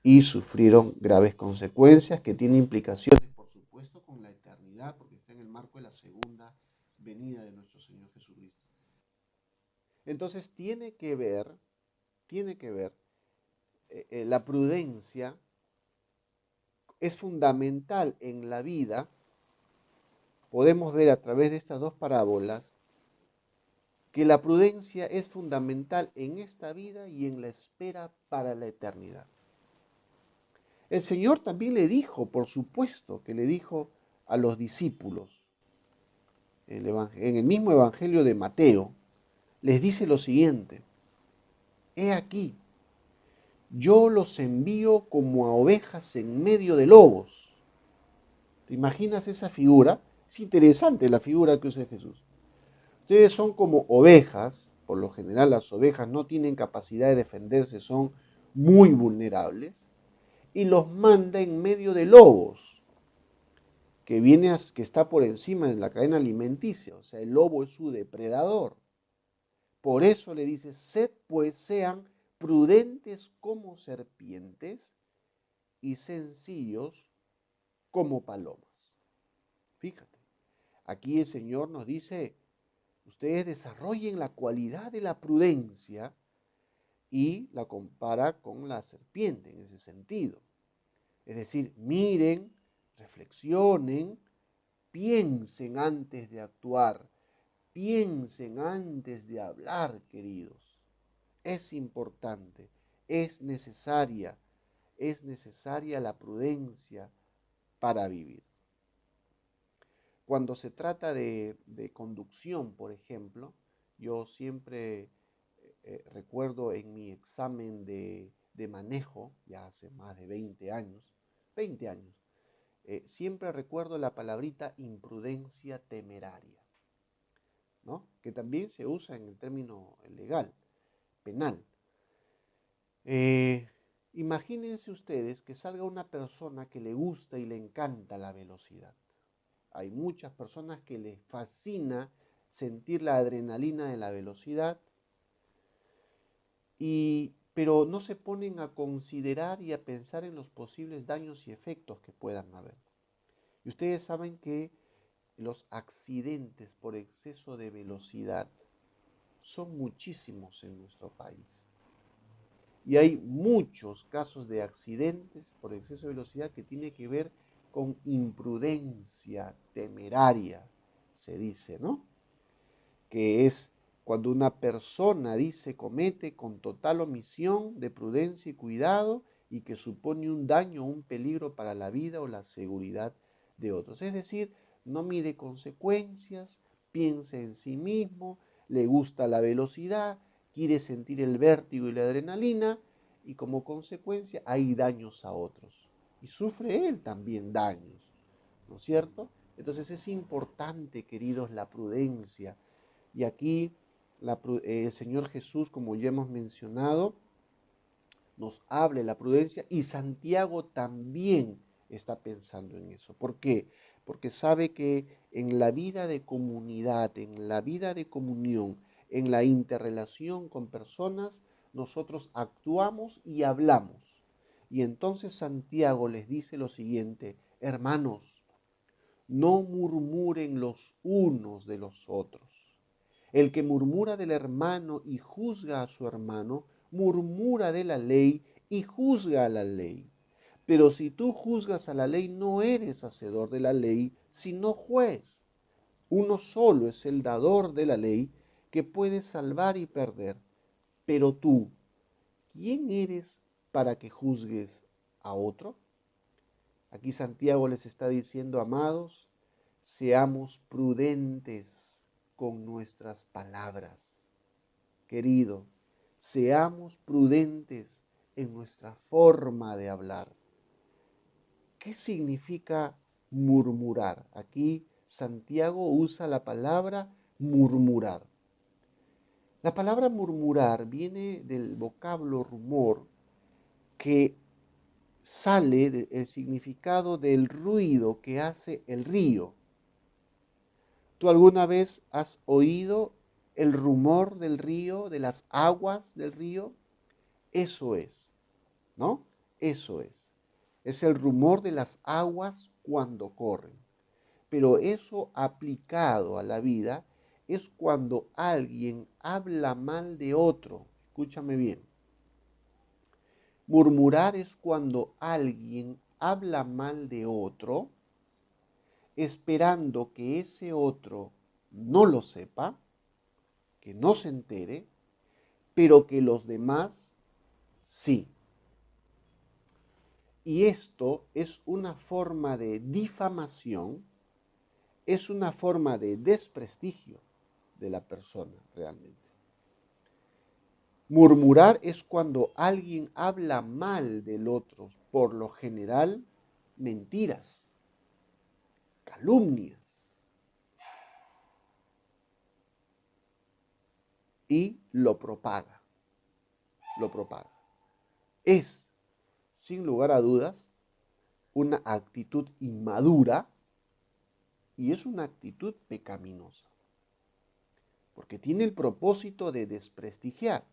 y sufrieron graves consecuencias que tienen implicaciones, por supuesto, con la eternidad, porque está en el marco de la segunda venida de nuestro Señor Jesucristo. Entonces tiene que ver la prudencia es fundamental en la vida. Podemos ver a través de estas dos parábolas que la prudencia es fundamental en esta vida y en la espera para la eternidad. El Señor también le dijo, por supuesto, que le dijo a los discípulos, en el mismo Evangelio de Mateo, les dice lo siguiente: he aquí, yo los envío como a ovejas en medio de lobos. ¿Te imaginas esa figura? Es interesante la figura que usa Jesús. Ustedes son como ovejas, por lo general las ovejas no tienen capacidad de defenderse, son muy vulnerables, y los manda en medio de lobos, que está por encima de la cadena alimenticia, o sea, el lobo es su depredador. Por eso le dice: sed pues, sean prudentes como serpientes y sencillos como palomas. Fíjate, aquí el Señor nos dice: ustedes desarrollen la cualidad de la prudencia, y la compara con la serpiente en ese sentido. Es decir, miren, reflexionen, piensen antes de actuar, piensen antes de hablar, queridos. Es importante, es necesaria la prudencia para vivir. Cuando se trata de conducción, por ejemplo, yo siempre recuerdo en mi examen de manejo, ya hace más de 20 años, siempre recuerdo la palabrita imprudencia temeraria, ¿no? Que también se usa en el término legal, penal. Imagínense ustedes que salga una persona que le gusta y le encanta la velocidad. Hay muchas personas que les fascina sentir la adrenalina de la velocidad, pero no se ponen a considerar y a pensar en los posibles daños y efectos que puedan haber. Y ustedes saben que los accidentes por exceso de velocidad son muchísimos en nuestro país. Y hay muchos casos de accidentes por exceso de velocidad que tienen que ver con imprudencia temeraria, se dice, ¿no? Que es cuando una persona comete con total omisión de prudencia y cuidado y que supone un daño o un peligro para la vida o la seguridad de otros. Es decir, no mide consecuencias, piensa en sí mismo, le gusta la velocidad, quiere sentir el vértigo y la adrenalina, y como consecuencia hay daños a otros. Y sufre él también daños, ¿no es cierto? Entonces es importante, queridos, la prudencia. Y aquí el Señor Jesús, como ya hemos mencionado, nos habla de la prudencia, y Santiago también está pensando en eso. ¿Por qué? Porque sabe que en la vida de comunidad, en la vida de comunión, en la interrelación con personas, nosotros actuamos y hablamos. Y entonces Santiago les dice lo siguiente: hermanos, no murmuren los unos de los otros. El que murmura del hermano y juzga a su hermano, murmura de la ley y juzga a la ley. Pero si tú juzgas a la ley, no eres hacedor de la ley, sino juez. Uno solo es el dador de la ley, que puede salvar y perder. Pero tú, ¿quién eres para que juzgues a otro? Aquí Santiago les está diciendo: amados, seamos prudentes con nuestras palabras. Querido, seamos prudentes en nuestra forma de hablar. ¿Qué significa murmurar? Aquí Santiago usa la palabra murmurar. La palabra murmurar viene del vocablo rumor, que sale del significado del ruido que hace el río. ¿Tú alguna vez has oído el rumor del río, de las aguas del río? Eso es, ¿no? Eso es. Es el rumor de las aguas cuando corren. Pero eso aplicado a la vida es cuando alguien habla mal de otro. Escúchame bien. Murmurar es cuando alguien habla mal de otro, esperando que ese otro no lo sepa, que no se entere, pero que los demás sí. Y esto es una forma de difamación, es una forma de desprestigio de la persona realmente. Murmurar es cuando alguien habla mal del otro, por lo general mentiras, calumnias, y lo propaga. Es, sin lugar a dudas, una actitud inmadura y es una actitud pecaminosa, porque tiene el propósito de desprestigiar.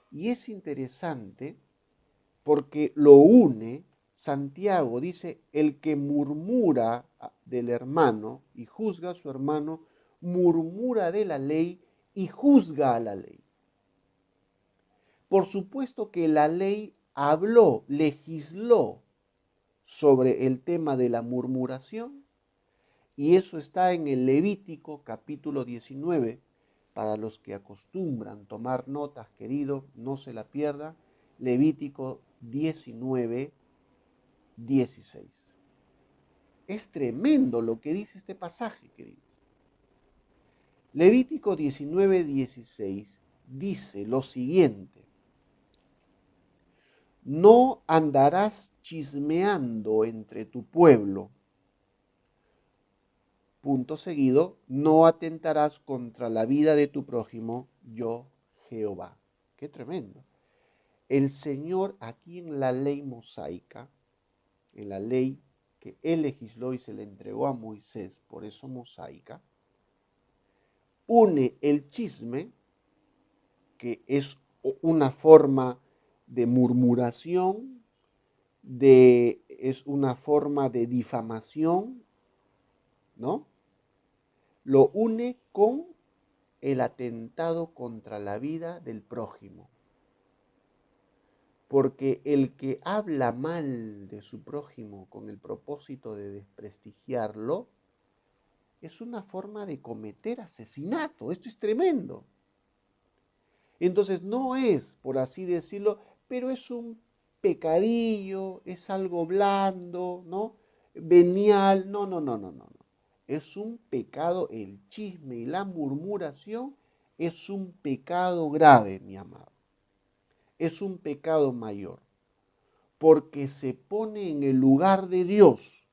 Y es interesante porque lo une. Santiago dice, el que murmura del hermano y juzga a su hermano, murmura de la ley y juzga a la ley. Por supuesto que la ley habló, legisló sobre el tema de la murmuración, y eso está en el Levítico capítulo 19. Para los que acostumbran tomar notas, querido, no se la pierda. Levítico 19, 16. Es tremendo lo que dice este pasaje, querido. Levítico 19, 16 dice lo siguiente: no andarás chismeando entre tu pueblo. Punto seguido, no atentarás contra la vida de tu prójimo, yo Jehová. Qué tremendo. El Señor aquí en la ley mosaica, en la ley que Él legisló y se le entregó a Moisés, por eso mosaica, une el chisme, que es una forma de murmuración, es una forma de difamación, ¿no? Lo une con el atentado contra la vida del prójimo. Porque el que habla mal de su prójimo con el propósito de desprestigiarlo, es una forma de cometer asesinato. Esto es tremendo. Entonces no es, por así decirlo, pero es un pecadillo, es algo blando, ¿no? Venial, no. Es un pecado, el chisme y la murmuración es un pecado grave, mi amado. Es un pecado mayor, porque se pone en el lugar de Dios.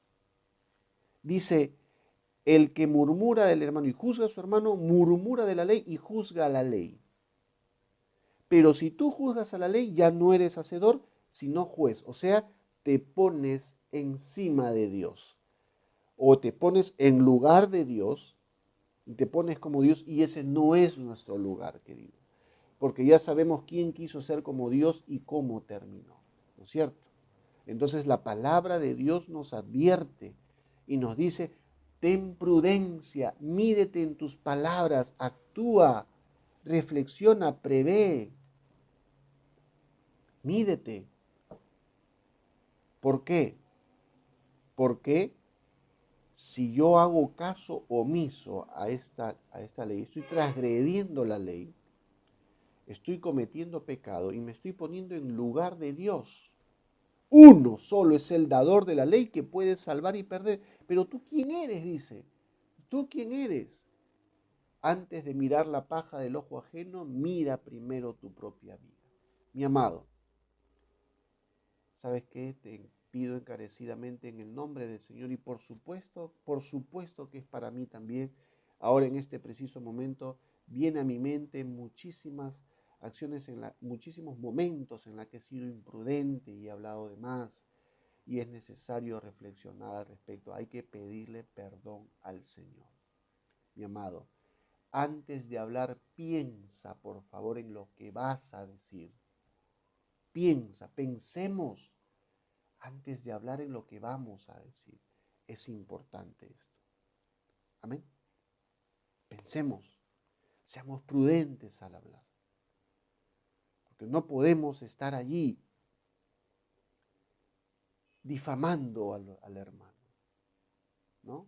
Dice, el que murmura del hermano y juzga a su hermano, murmura de la ley y juzga a la ley. Pero si tú juzgas a la ley, ya no eres hacedor, sino juez. O sea, te pones encima de Dios. O te pones en lugar de Dios, y te pones como Dios, y ese no es nuestro lugar, querido. Porque ya sabemos quién quiso ser como Dios y cómo terminó, ¿no es cierto? Entonces la palabra de Dios nos advierte y nos dice, ten prudencia, mídete en tus palabras, actúa, reflexiona, prevé, mídete. ¿Por qué? Porque si yo hago caso omiso a esta ley, estoy transgrediendo la ley, estoy cometiendo pecado y me estoy poniendo en lugar de Dios. Uno solo es el dador de la ley que puede salvar y perder. Pero tú quién eres, dice. ¿Tú quién eres? Antes de mirar la paja del ojo ajeno, mira primero tu propia vida. Mi amado, ¿sabes qué? Te pido encarecidamente en el nombre del Señor y por supuesto que es para mí también. Ahora en este preciso momento viene a mi mente muchísimas acciones, muchísimos momentos en los que he sido imprudente y he hablado de más. Y es necesario reflexionar al respecto. Hay que pedirle perdón al Señor. Mi amado, antes de hablar, piensa por favor en lo que vas a decir. Pensemos antes de hablar en lo que vamos a decir. Es importante esto. Amén. Pensemos, seamos prudentes al hablar. Porque no podemos estar allí difamando al hermano, ¿no?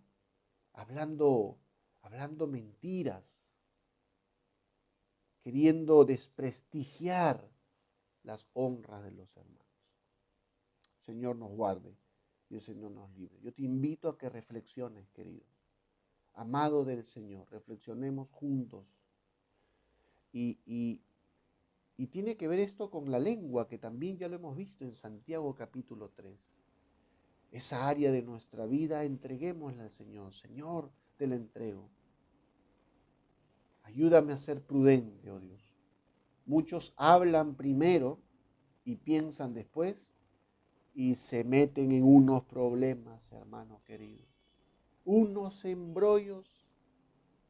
Hablando mentiras, queriendo desprestigiar las honras de los hermanos. Señor nos guarde y el Señor nos libre. Yo te invito a que reflexiones, querido. Amado del Señor, reflexionemos juntos. Y tiene que ver esto con la lengua, que también ya lo hemos visto en Santiago capítulo 3. Esa área de nuestra vida, entreguémosla al Señor. Señor, te la entrego. Ayúdame a ser prudente, oh Dios. Muchos hablan primero y piensan después y se meten en unos problemas, hermano querido. Unos embrollos.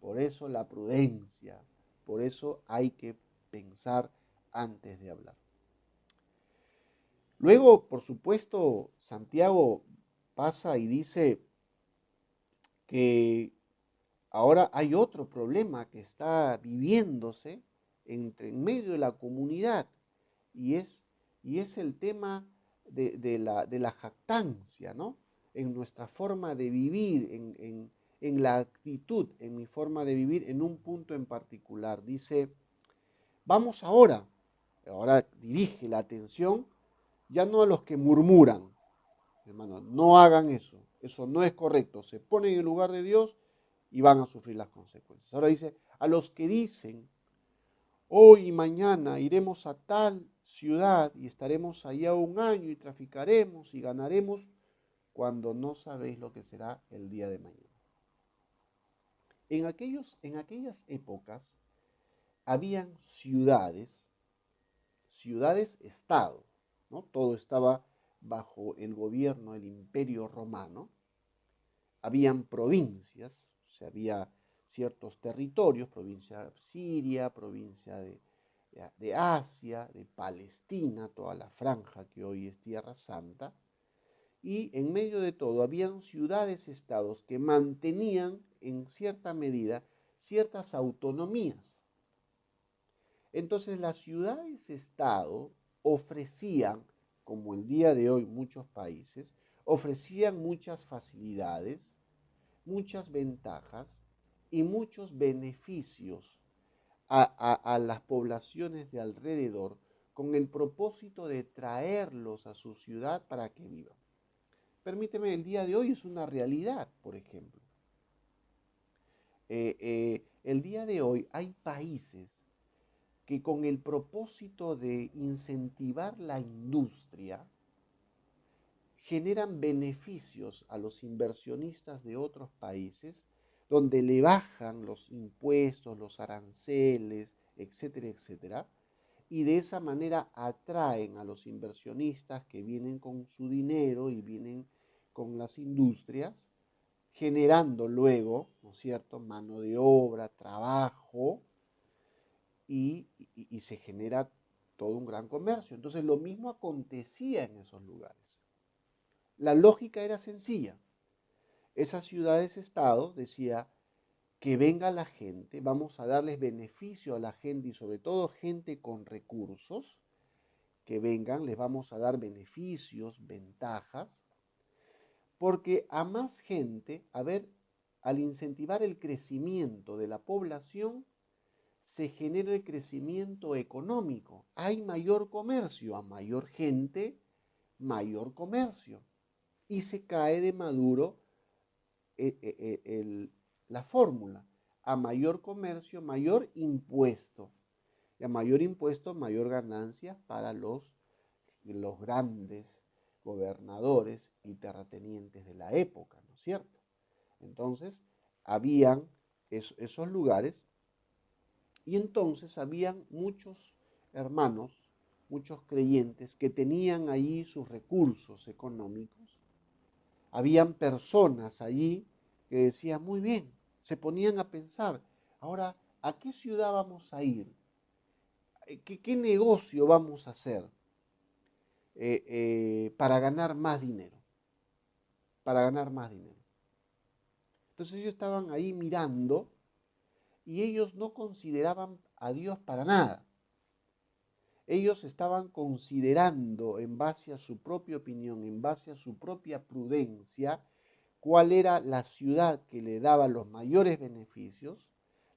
Por eso la prudencia. Por eso hay que pensar antes de hablar. Luego, por supuesto, Santiago pasa y dice que ahora hay otro problema que está viviéndose en medio de la comunidad y es el tema de la jactancia, ¿no? En nuestra forma de vivir, en la actitud, en mi forma de vivir, en un punto en particular. Dice, vamos ahora dirige la atención ya no a los que murmuran, hermanos, no hagan eso no es correcto, se ponen en el lugar de Dios y van a sufrir las consecuencias. Ahora dice, a los que dicen, hoy y mañana iremos a tal ciudad y estaremos allá un año y traficaremos y ganaremos, cuando no sabéis lo que será el día de mañana. En aquellas épocas habían ciudades-estado, ¿no? Todo estaba bajo el gobierno del Imperio Romano. Habían provincias, o sea, había ciertos territorios, provincia siria, provincia de Asia, de Palestina, toda la franja que hoy es Tierra Santa, y en medio de todo habían ciudades-estados que mantenían en cierta medida ciertas autonomías. Entonces las ciudades-estado ofrecían, como el día de hoy muchos países, ofrecían muchas facilidades, muchas ventajas y muchos beneficios a las poblaciones de alrededor con el propósito de traerlos a su ciudad para que vivan. Permíteme, el día de hoy es una realidad, por ejemplo. El día de hoy hay países que con el propósito de incentivar la industria generan beneficios a los inversionistas de otros países, donde le bajan los impuestos, los aranceles, etcétera, etcétera, y de esa manera atraen a los inversionistas que vienen con su dinero y vienen con las industrias, generando luego, ¿no es cierto?, mano de obra, trabajo, y se genera todo un gran comercio. Entonces lo mismo acontecía en esos lugares. La lógica era sencilla. Esas ciudades-estado decía que venga la gente, vamos a darles beneficio a la gente y sobre todo gente con recursos, que vengan, les vamos a dar beneficios, ventajas, porque a más gente, al incentivar el crecimiento de la población, se genera el crecimiento económico. Hay mayor comercio, a mayor gente, mayor comercio. Y se cae de maduro la fórmula. A mayor comercio, mayor impuesto. Y a mayor impuesto, mayor ganancia para los grandes gobernadores y terratenientes de la época, ¿no es cierto? Entonces, habían esos lugares. Y entonces habían muchos hermanos, muchos creyentes que tenían allí sus recursos económicos. Habían personas allí que decían, muy bien, se ponían a pensar, ahora, ¿a qué ciudad vamos a ir? ¿Qué negocio vamos a hacer para ganar más dinero? Para ganar más dinero. Entonces ellos estaban ahí mirando y ellos no consideraban a Dios para nada. Ellos estaban considerando en base a su propia opinión, en base a su propia prudencia, cuál era la ciudad que le daba los mayores beneficios,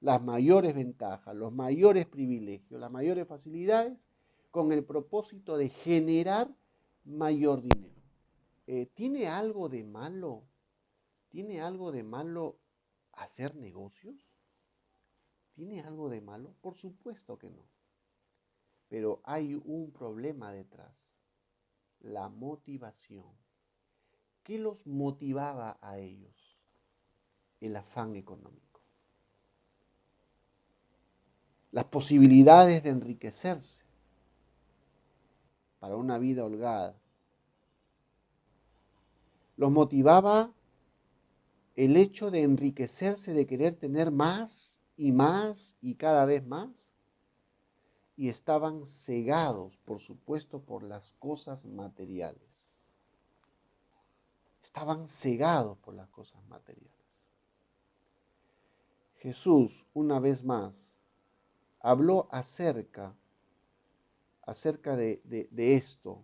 las mayores ventajas, los mayores privilegios, las mayores facilidades, con el propósito de generar mayor dinero. ¿Tiene algo de malo? ¿Tiene algo de malo hacer negocios? ¿Tiene algo de malo? Por supuesto que no. Pero hay un problema detrás, la motivación. ¿Qué los motivaba a ellos? El afán económico. Las posibilidades de enriquecerse para una vida holgada. Los motivaba el hecho de enriquecerse, de querer tener más y cada vez más. Y estaban cegados, por supuesto, por las cosas materiales. Estaban cegados por las cosas materiales. Jesús, una vez más, habló acerca de esto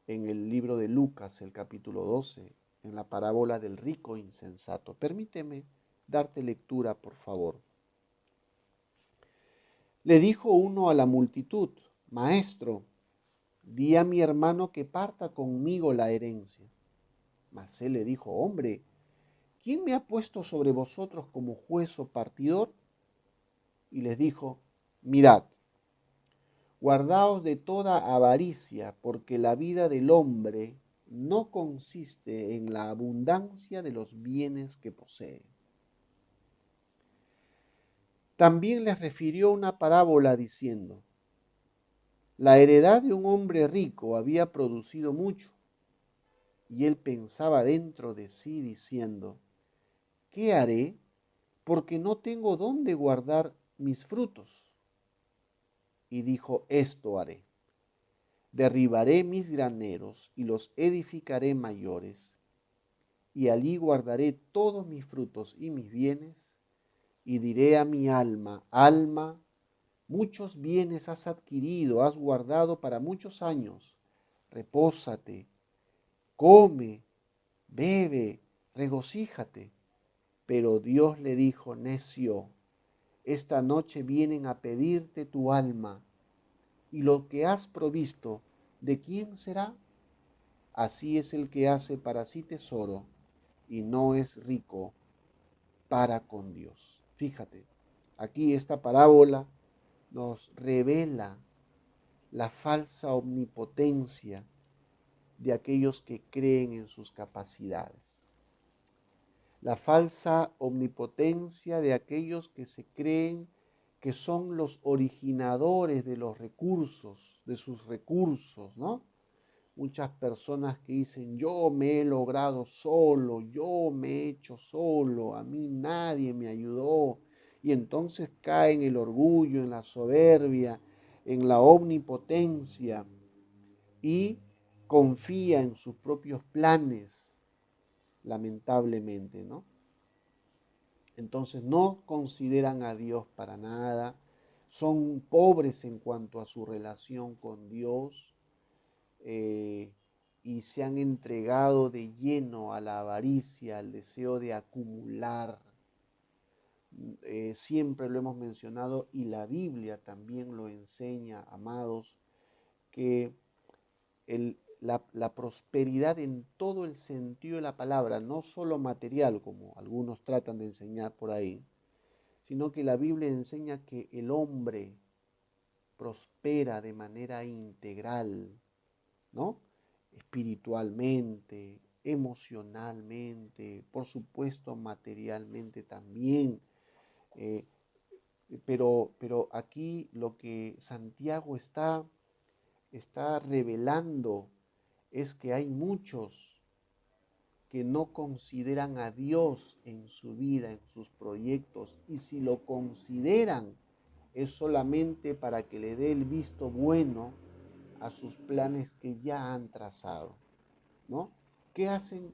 en el libro de Lucas, el capítulo 12, en la parábola del rico insensato. Permíteme darte lectura, por favor. Le dijo uno a la multitud: Maestro, di a mi hermano que parta conmigo la herencia. Mas él le dijo: Hombre, ¿quién me ha puesto sobre vosotros como juez o partidor? Y les dijo: Mirad, guardaos de toda avaricia, porque la vida del hombre no consiste en la abundancia de los bienes que posee. También les refirió una parábola diciendo: La heredad de un hombre rico había producido mucho, y él pensaba dentro de sí diciendo: ¿qué haré? Porque no tengo dónde guardar mis frutos. Y dijo: esto haré. Derribaré mis graneros y los edificaré mayores, y allí guardaré todos mis frutos y mis bienes, y diré a mi alma: alma, muchos bienes has adquirido, has guardado para muchos años. Repósate, come, bebe, regocíjate. Pero Dios le dijo: necio, esta noche vienen a pedirte tu alma, y lo que has provisto, ¿de quién será? Así es el que hace para sí tesoro y no es rico para con Dios. Fíjate, aquí esta parábola nos revela la falsa omnipotencia de aquellos que creen en sus capacidades. La falsa omnipotencia de aquellos que se creen que son los originadores de los recursos, de sus recursos, ¿no? Muchas personas que dicen: yo me he logrado solo, yo me he hecho solo, a mí nadie me ayudó. Y entonces cae en el orgullo, en la soberbia, en la omnipotencia y confía en sus propios planes, lamentablemente, ¿no? Entonces no consideran a Dios para nada, son pobres en cuanto a su relación con Dios, y se han entregado de lleno a la avaricia, al deseo de acumular. Siempre lo hemos mencionado y la Biblia también lo enseña, amados, que la prosperidad en todo el sentido de la palabra, no solo material, como algunos tratan de enseñar por ahí, sino que la Biblia enseña que el hombre prospera de manera integral, ¿no? Espiritualmente, emocionalmente, por supuesto materialmente también. Pero aquí lo que Santiago está revelando es que hay muchos que no consideran a Dios en su vida, en sus proyectos, y si lo consideran es solamente para que le dé el visto bueno a sus planes que ya han trazado, ¿no? ¿Qué hacen?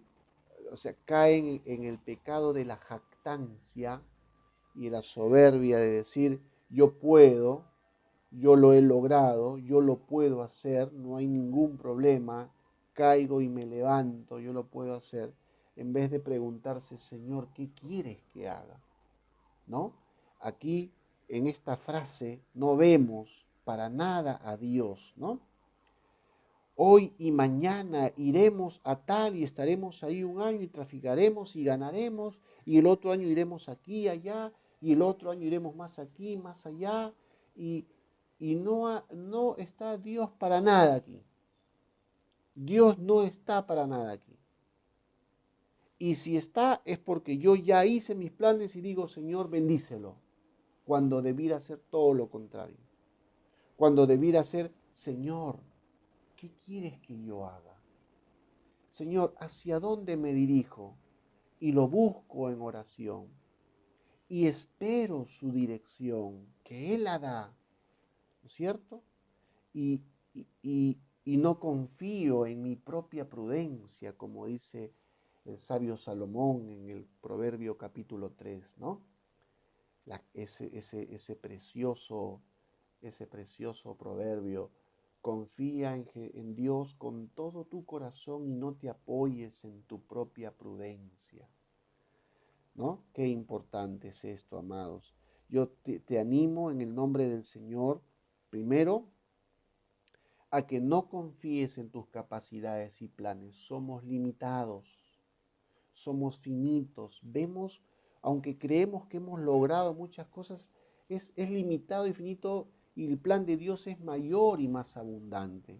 O sea, caen en el pecado de la jactancia y de la soberbia de decir: yo puedo, yo lo he logrado, yo lo puedo hacer, no hay ningún problema, caigo y me levanto, yo lo puedo hacer, en vez de preguntarse: Señor, ¿qué quieres que haga? ¿no? Aquí en esta frase no vemos para nada a Dios, ¿no? Hoy y mañana iremos a tal y estaremos ahí un año y traficaremos y ganaremos, y el otro año iremos aquí, allá, y el otro año iremos más aquí, más allá, y no está Dios para nada aquí. Dios no está para nada aquí. Y si está es porque yo ya hice mis planes y digo, Señor, bendícelo, cuando debiera ser todo lo contrario. Cuando debiera ser, Señor, ¿qué quieres que yo haga? Señor, ¿hacia dónde me dirijo? Y lo busco en oración. Y espero su dirección, que Él la da, ¿no es cierto? Y no confío en mi propia prudencia, como dice el sabio Salomón en el Proverbio capítulo 3, ¿no? Ese precioso proverbio: confía en Dios con todo tu corazón y no te apoyes en tu propia prudencia, ¿no? Qué importante es esto, amados. Yo te animo en el nombre del Señor, primero, a que no confíes en tus capacidades y planes. Somos limitados, somos finitos. Vemos, aunque creemos que hemos logrado muchas cosas, es limitado y finito, y el plan de Dios es mayor y más abundante.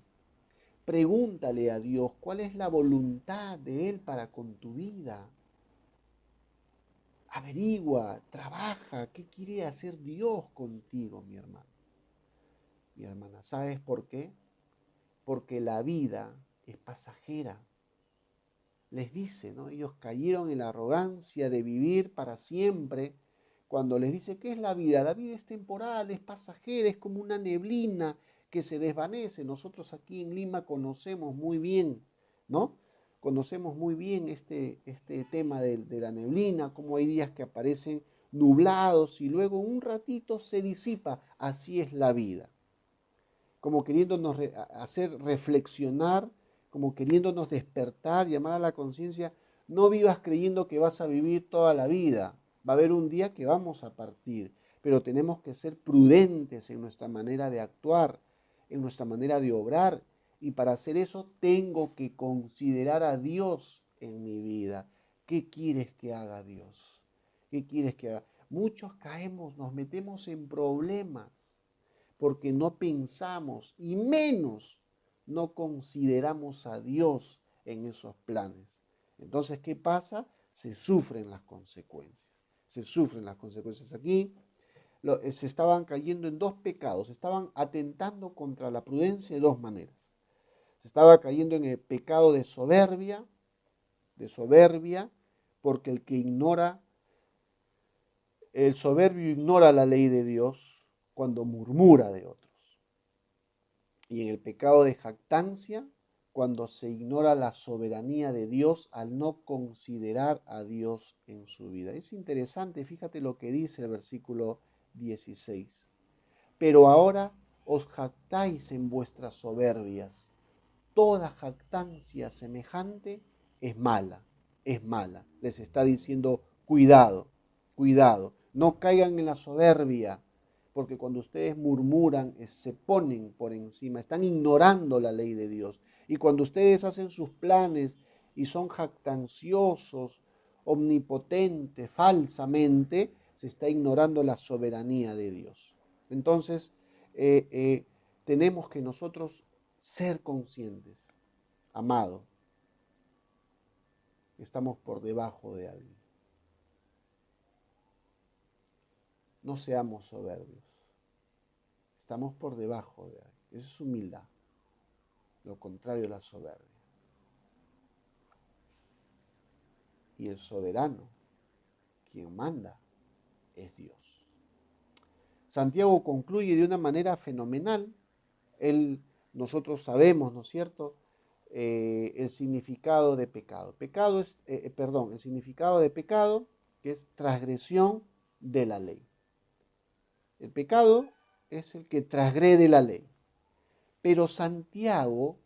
Pregúntale a Dios cuál es la voluntad de Él para con tu vida. Averigua, trabaja, ¿qué quiere hacer Dios contigo, mi hermano? Mi hermana, ¿sabes por qué? Porque la vida es pasajera. Les dice, ¿no? Ellos cayeron en la arrogancia de vivir para siempre. Cuando les dice, ¿qué es la vida? La vida es temporal, es pasajera, es como una neblina que se desvanece. Nosotros aquí en Lima conocemos muy bien, ¿no? Conocemos muy bien este tema de la neblina, cómo hay días que aparecen nublados y luego un ratito se disipa. Así es la vida. Como queriéndonos hacer reflexionar, como queriéndonos despertar, llamar a la conciencia. No vivas creyendo que vas a vivir toda la vida. Va a haber un día que vamos a partir, pero tenemos que ser prudentes en nuestra manera de actuar, en nuestra manera de obrar, y para hacer eso tengo que considerar a Dios en mi vida. ¿Qué quieres que haga Dios? ¿Qué quieres que haga? Muchos caemos, nos metemos en problemas porque no pensamos y menos no consideramos a Dios en esos planes. Entonces, ¿qué pasa? Se sufren las consecuencias. Se sufren las consecuencias. Aquí se estaban cayendo en dos pecados, estaban atentando contra la prudencia de dos maneras. Se estaba cayendo en el pecado de soberbia, porque el soberbio ignora la ley de Dios cuando murmura de otros. Y en el pecado de jactancia, cuando se ignora la soberanía de Dios al no considerar a Dios en su vida. Es interesante, fíjate lo que dice el versículo 16. Pero ahora os jactáis en vuestras soberbias. Toda jactancia semejante es mala, es mala. Les está diciendo, cuidado, cuidado, no caigan en la soberbia, porque cuando ustedes murmuran, se ponen por encima, están ignorando la ley de Dios. Y cuando ustedes hacen sus planes y son jactanciosos, omnipotentes, falsamente, se está ignorando la soberanía de Dios. Entonces, tenemos que nosotros ser conscientes, amado, que estamos por debajo de alguien. No seamos soberbios. Estamos por debajo de alguien. Eso es humildad. Lo contrario de la soberbia. Y el soberano, quien manda, es Dios. Santiago concluye de una manera fenomenal. Nosotros sabemos, ¿no es cierto?, el significado de pecado. El significado de pecado, que es transgresión de la ley. El pecado es el que transgrede la ley. Pero Santiago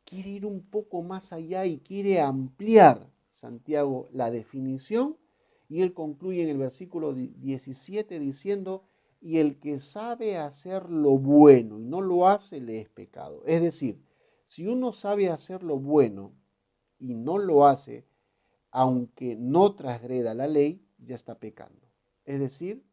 quiere ir un poco más allá y quiere ampliar, Santiago, la definición Y él concluye en el versículo 17 diciendo, y el que sabe hacer lo bueno y no lo hace, le es pecado. Es decir, si uno sabe hacer lo bueno y no lo hace, aunque no transgreda la ley, ya está pecando. Es decir,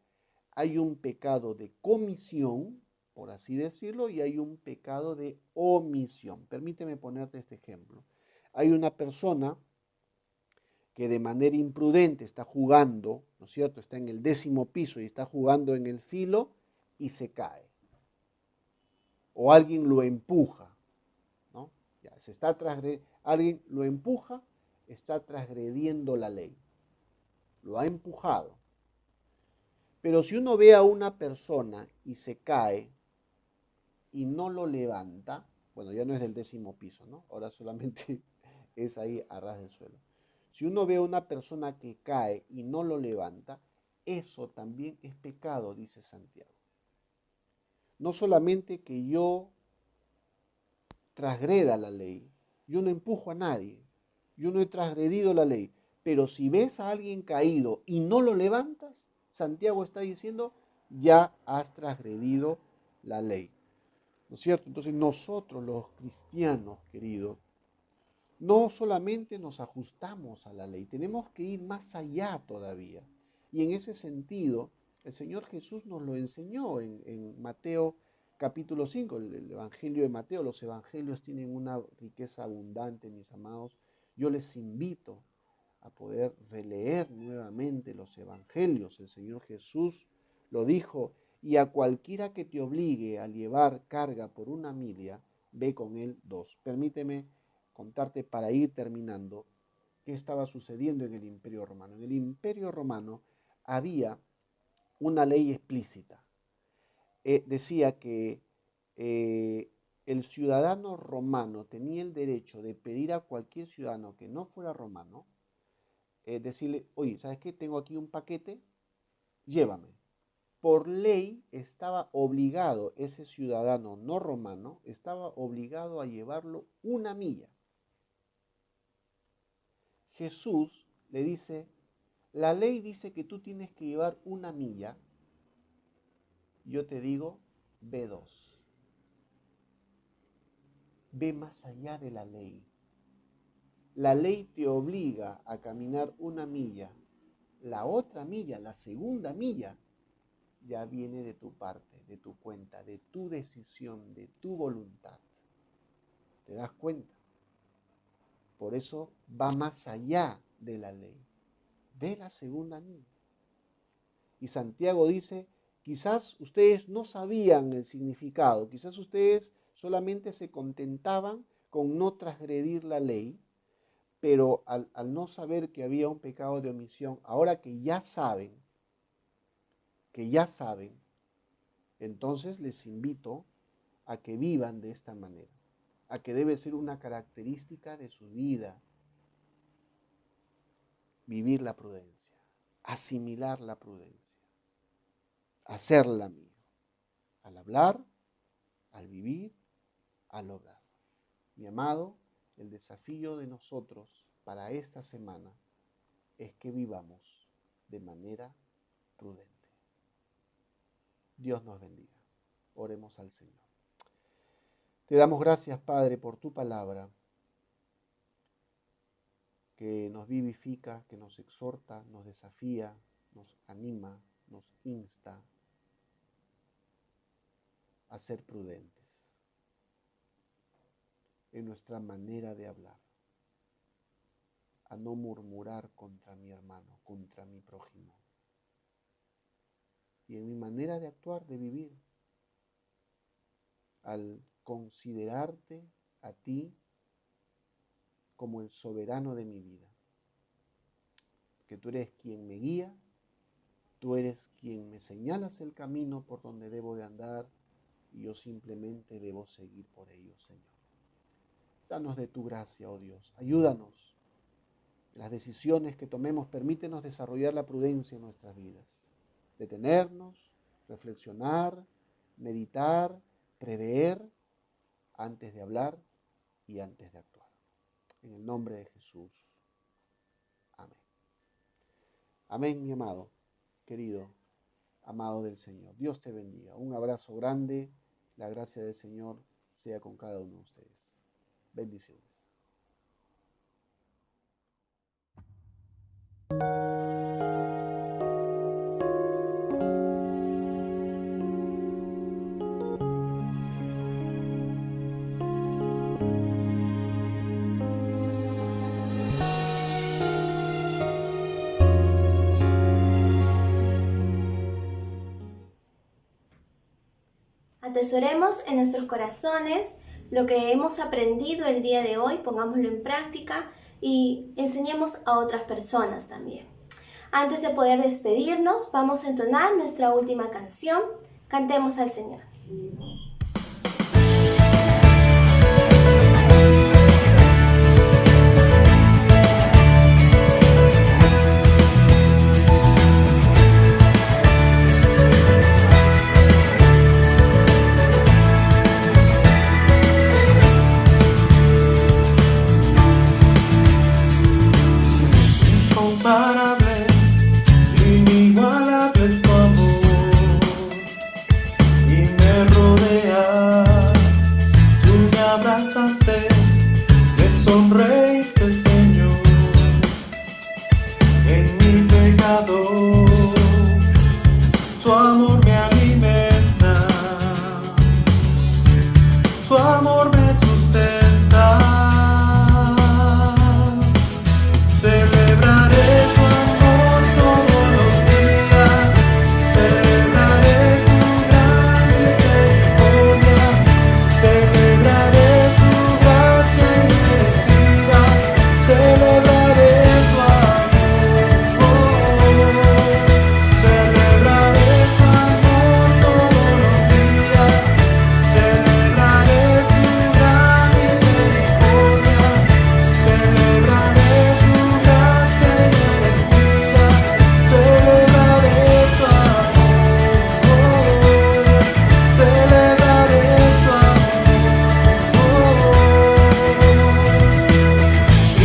hay un pecado de comisión, por así decirlo, y hay un pecado de omisión. Permíteme ponerte este ejemplo. Hay una persona que de manera imprudente está jugando, ¿no es cierto? Está en el 10º piso y está jugando en el filo y se cae. O alguien lo empuja, ¿no? Ya, alguien lo empuja, está transgrediendo la ley. Lo ha empujado. Pero si uno ve a una persona y se cae y no lo levanta, bueno, ya no es del 10º piso, ¿no? Ahora solamente es ahí a ras del suelo. Si uno ve a una persona que cae y no lo levanta, eso también es pecado, dice Santiago. No solamente que yo transgreda la ley, yo no empujo a nadie, yo no he transgredido la ley, pero si ves a alguien caído y no lo levantas, Santiago está diciendo, ya has transgredido la ley. ¿No es cierto? Entonces nosotros los cristianos, queridos, no solamente nos ajustamos a la ley, tenemos que ir más allá todavía. Y en ese sentido, el Señor Jesús nos lo enseñó en Mateo capítulo 5, el Evangelio de Mateo. Los evangelios tienen una riqueza abundante, mis amados. Yo les invito a poder releer nuevamente los evangelios. El Señor Jesús lo dijo, y a cualquiera que te obligue a llevar carga por una milla, ve con él 2. Permíteme contarte para ir terminando qué estaba sucediendo en el Imperio Romano. En el Imperio Romano había una ley explícita. Decía que el ciudadano romano tenía el derecho de pedir a cualquier ciudadano que no fuera romano, decirle, oye, ¿sabes qué? Tengo aquí un paquete, llévame. Por ley estaba obligado, ese ciudadano no romano, estaba obligado a llevarlo una milla. Jesús le dice, la ley dice que tú tienes que llevar una milla, yo te digo, ve 2. Ve más allá de la ley. La ley te obliga a caminar una milla. La otra milla, la segunda milla, ya viene de tu parte, de tu cuenta, de tu decisión, de tu voluntad. ¿Te das cuenta? Por eso va más allá de la ley. Ve la segunda milla. Y Santiago dice, quizás ustedes no sabían el significado, quizás ustedes solamente se contentaban con no transgredir la ley, pero al no saber que había un pecado de omisión, ahora que ya saben, entonces les invito a que vivan de esta manera, a que debe ser una característica de su vida, vivir la prudencia, asimilar la prudencia, hacerla mía, al hablar, al vivir, al obrar. Mi amado, el desafío de nosotros para esta semana es que vivamos de manera prudente. Dios nos bendiga. Oremos al Señor. Te damos gracias, Padre, por tu palabra, que nos vivifica, que nos exhorta, nos desafía, nos anima, nos insta a ser prudentes en nuestra manera de hablar, a no murmurar contra mi hermano, contra mi prójimo, y en mi manera de actuar, de vivir, al considerarte a ti como el soberano de mi vida, que tú eres quien me guía, tú eres quien me señalas el camino por donde debo de andar, y yo simplemente debo seguir por ello, Señor. Danos de tu gracia, oh Dios, ayúdanos. Las decisiones que tomemos, permítenos desarrollar la prudencia en nuestras vidas. Detenernos, reflexionar, meditar, prever antes de hablar y antes de actuar. En el nombre de Jesús. Amén. Amén, mi amado, querido, amado del Señor. Dios te bendiga. Un abrazo grande. La gracia del Señor sea con cada uno de ustedes. Bendiciones. Atesoremos en nuestros corazones lo que hemos aprendido el día de hoy, pongámoslo en práctica y enseñemos a otras personas también. Antes de poder despedirnos, vamos a entonar nuestra última canción. Cantemos al Señor. Incomparable, inigualable es tu amor y me rodea. Tú me abrazaste, me sonreíste, Señor, en mi pecado. Tu amor me alimenta, tu amor me sustenta. Celebraré tu amor todos los días, celebraré tu gran misericordia, celebraré tu gracia inmerecida, celebraré tu amor, celebraré tu amor todos los días, celebraré tu gran misericordia, celebraré tu gracia inmerecida, celebraré tu amor, celebraré tu amor.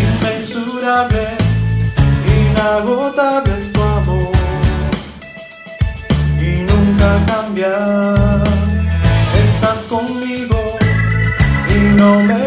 Inmensurable, inagotable es tu amor y nunca cambia. Estás conmigo y no me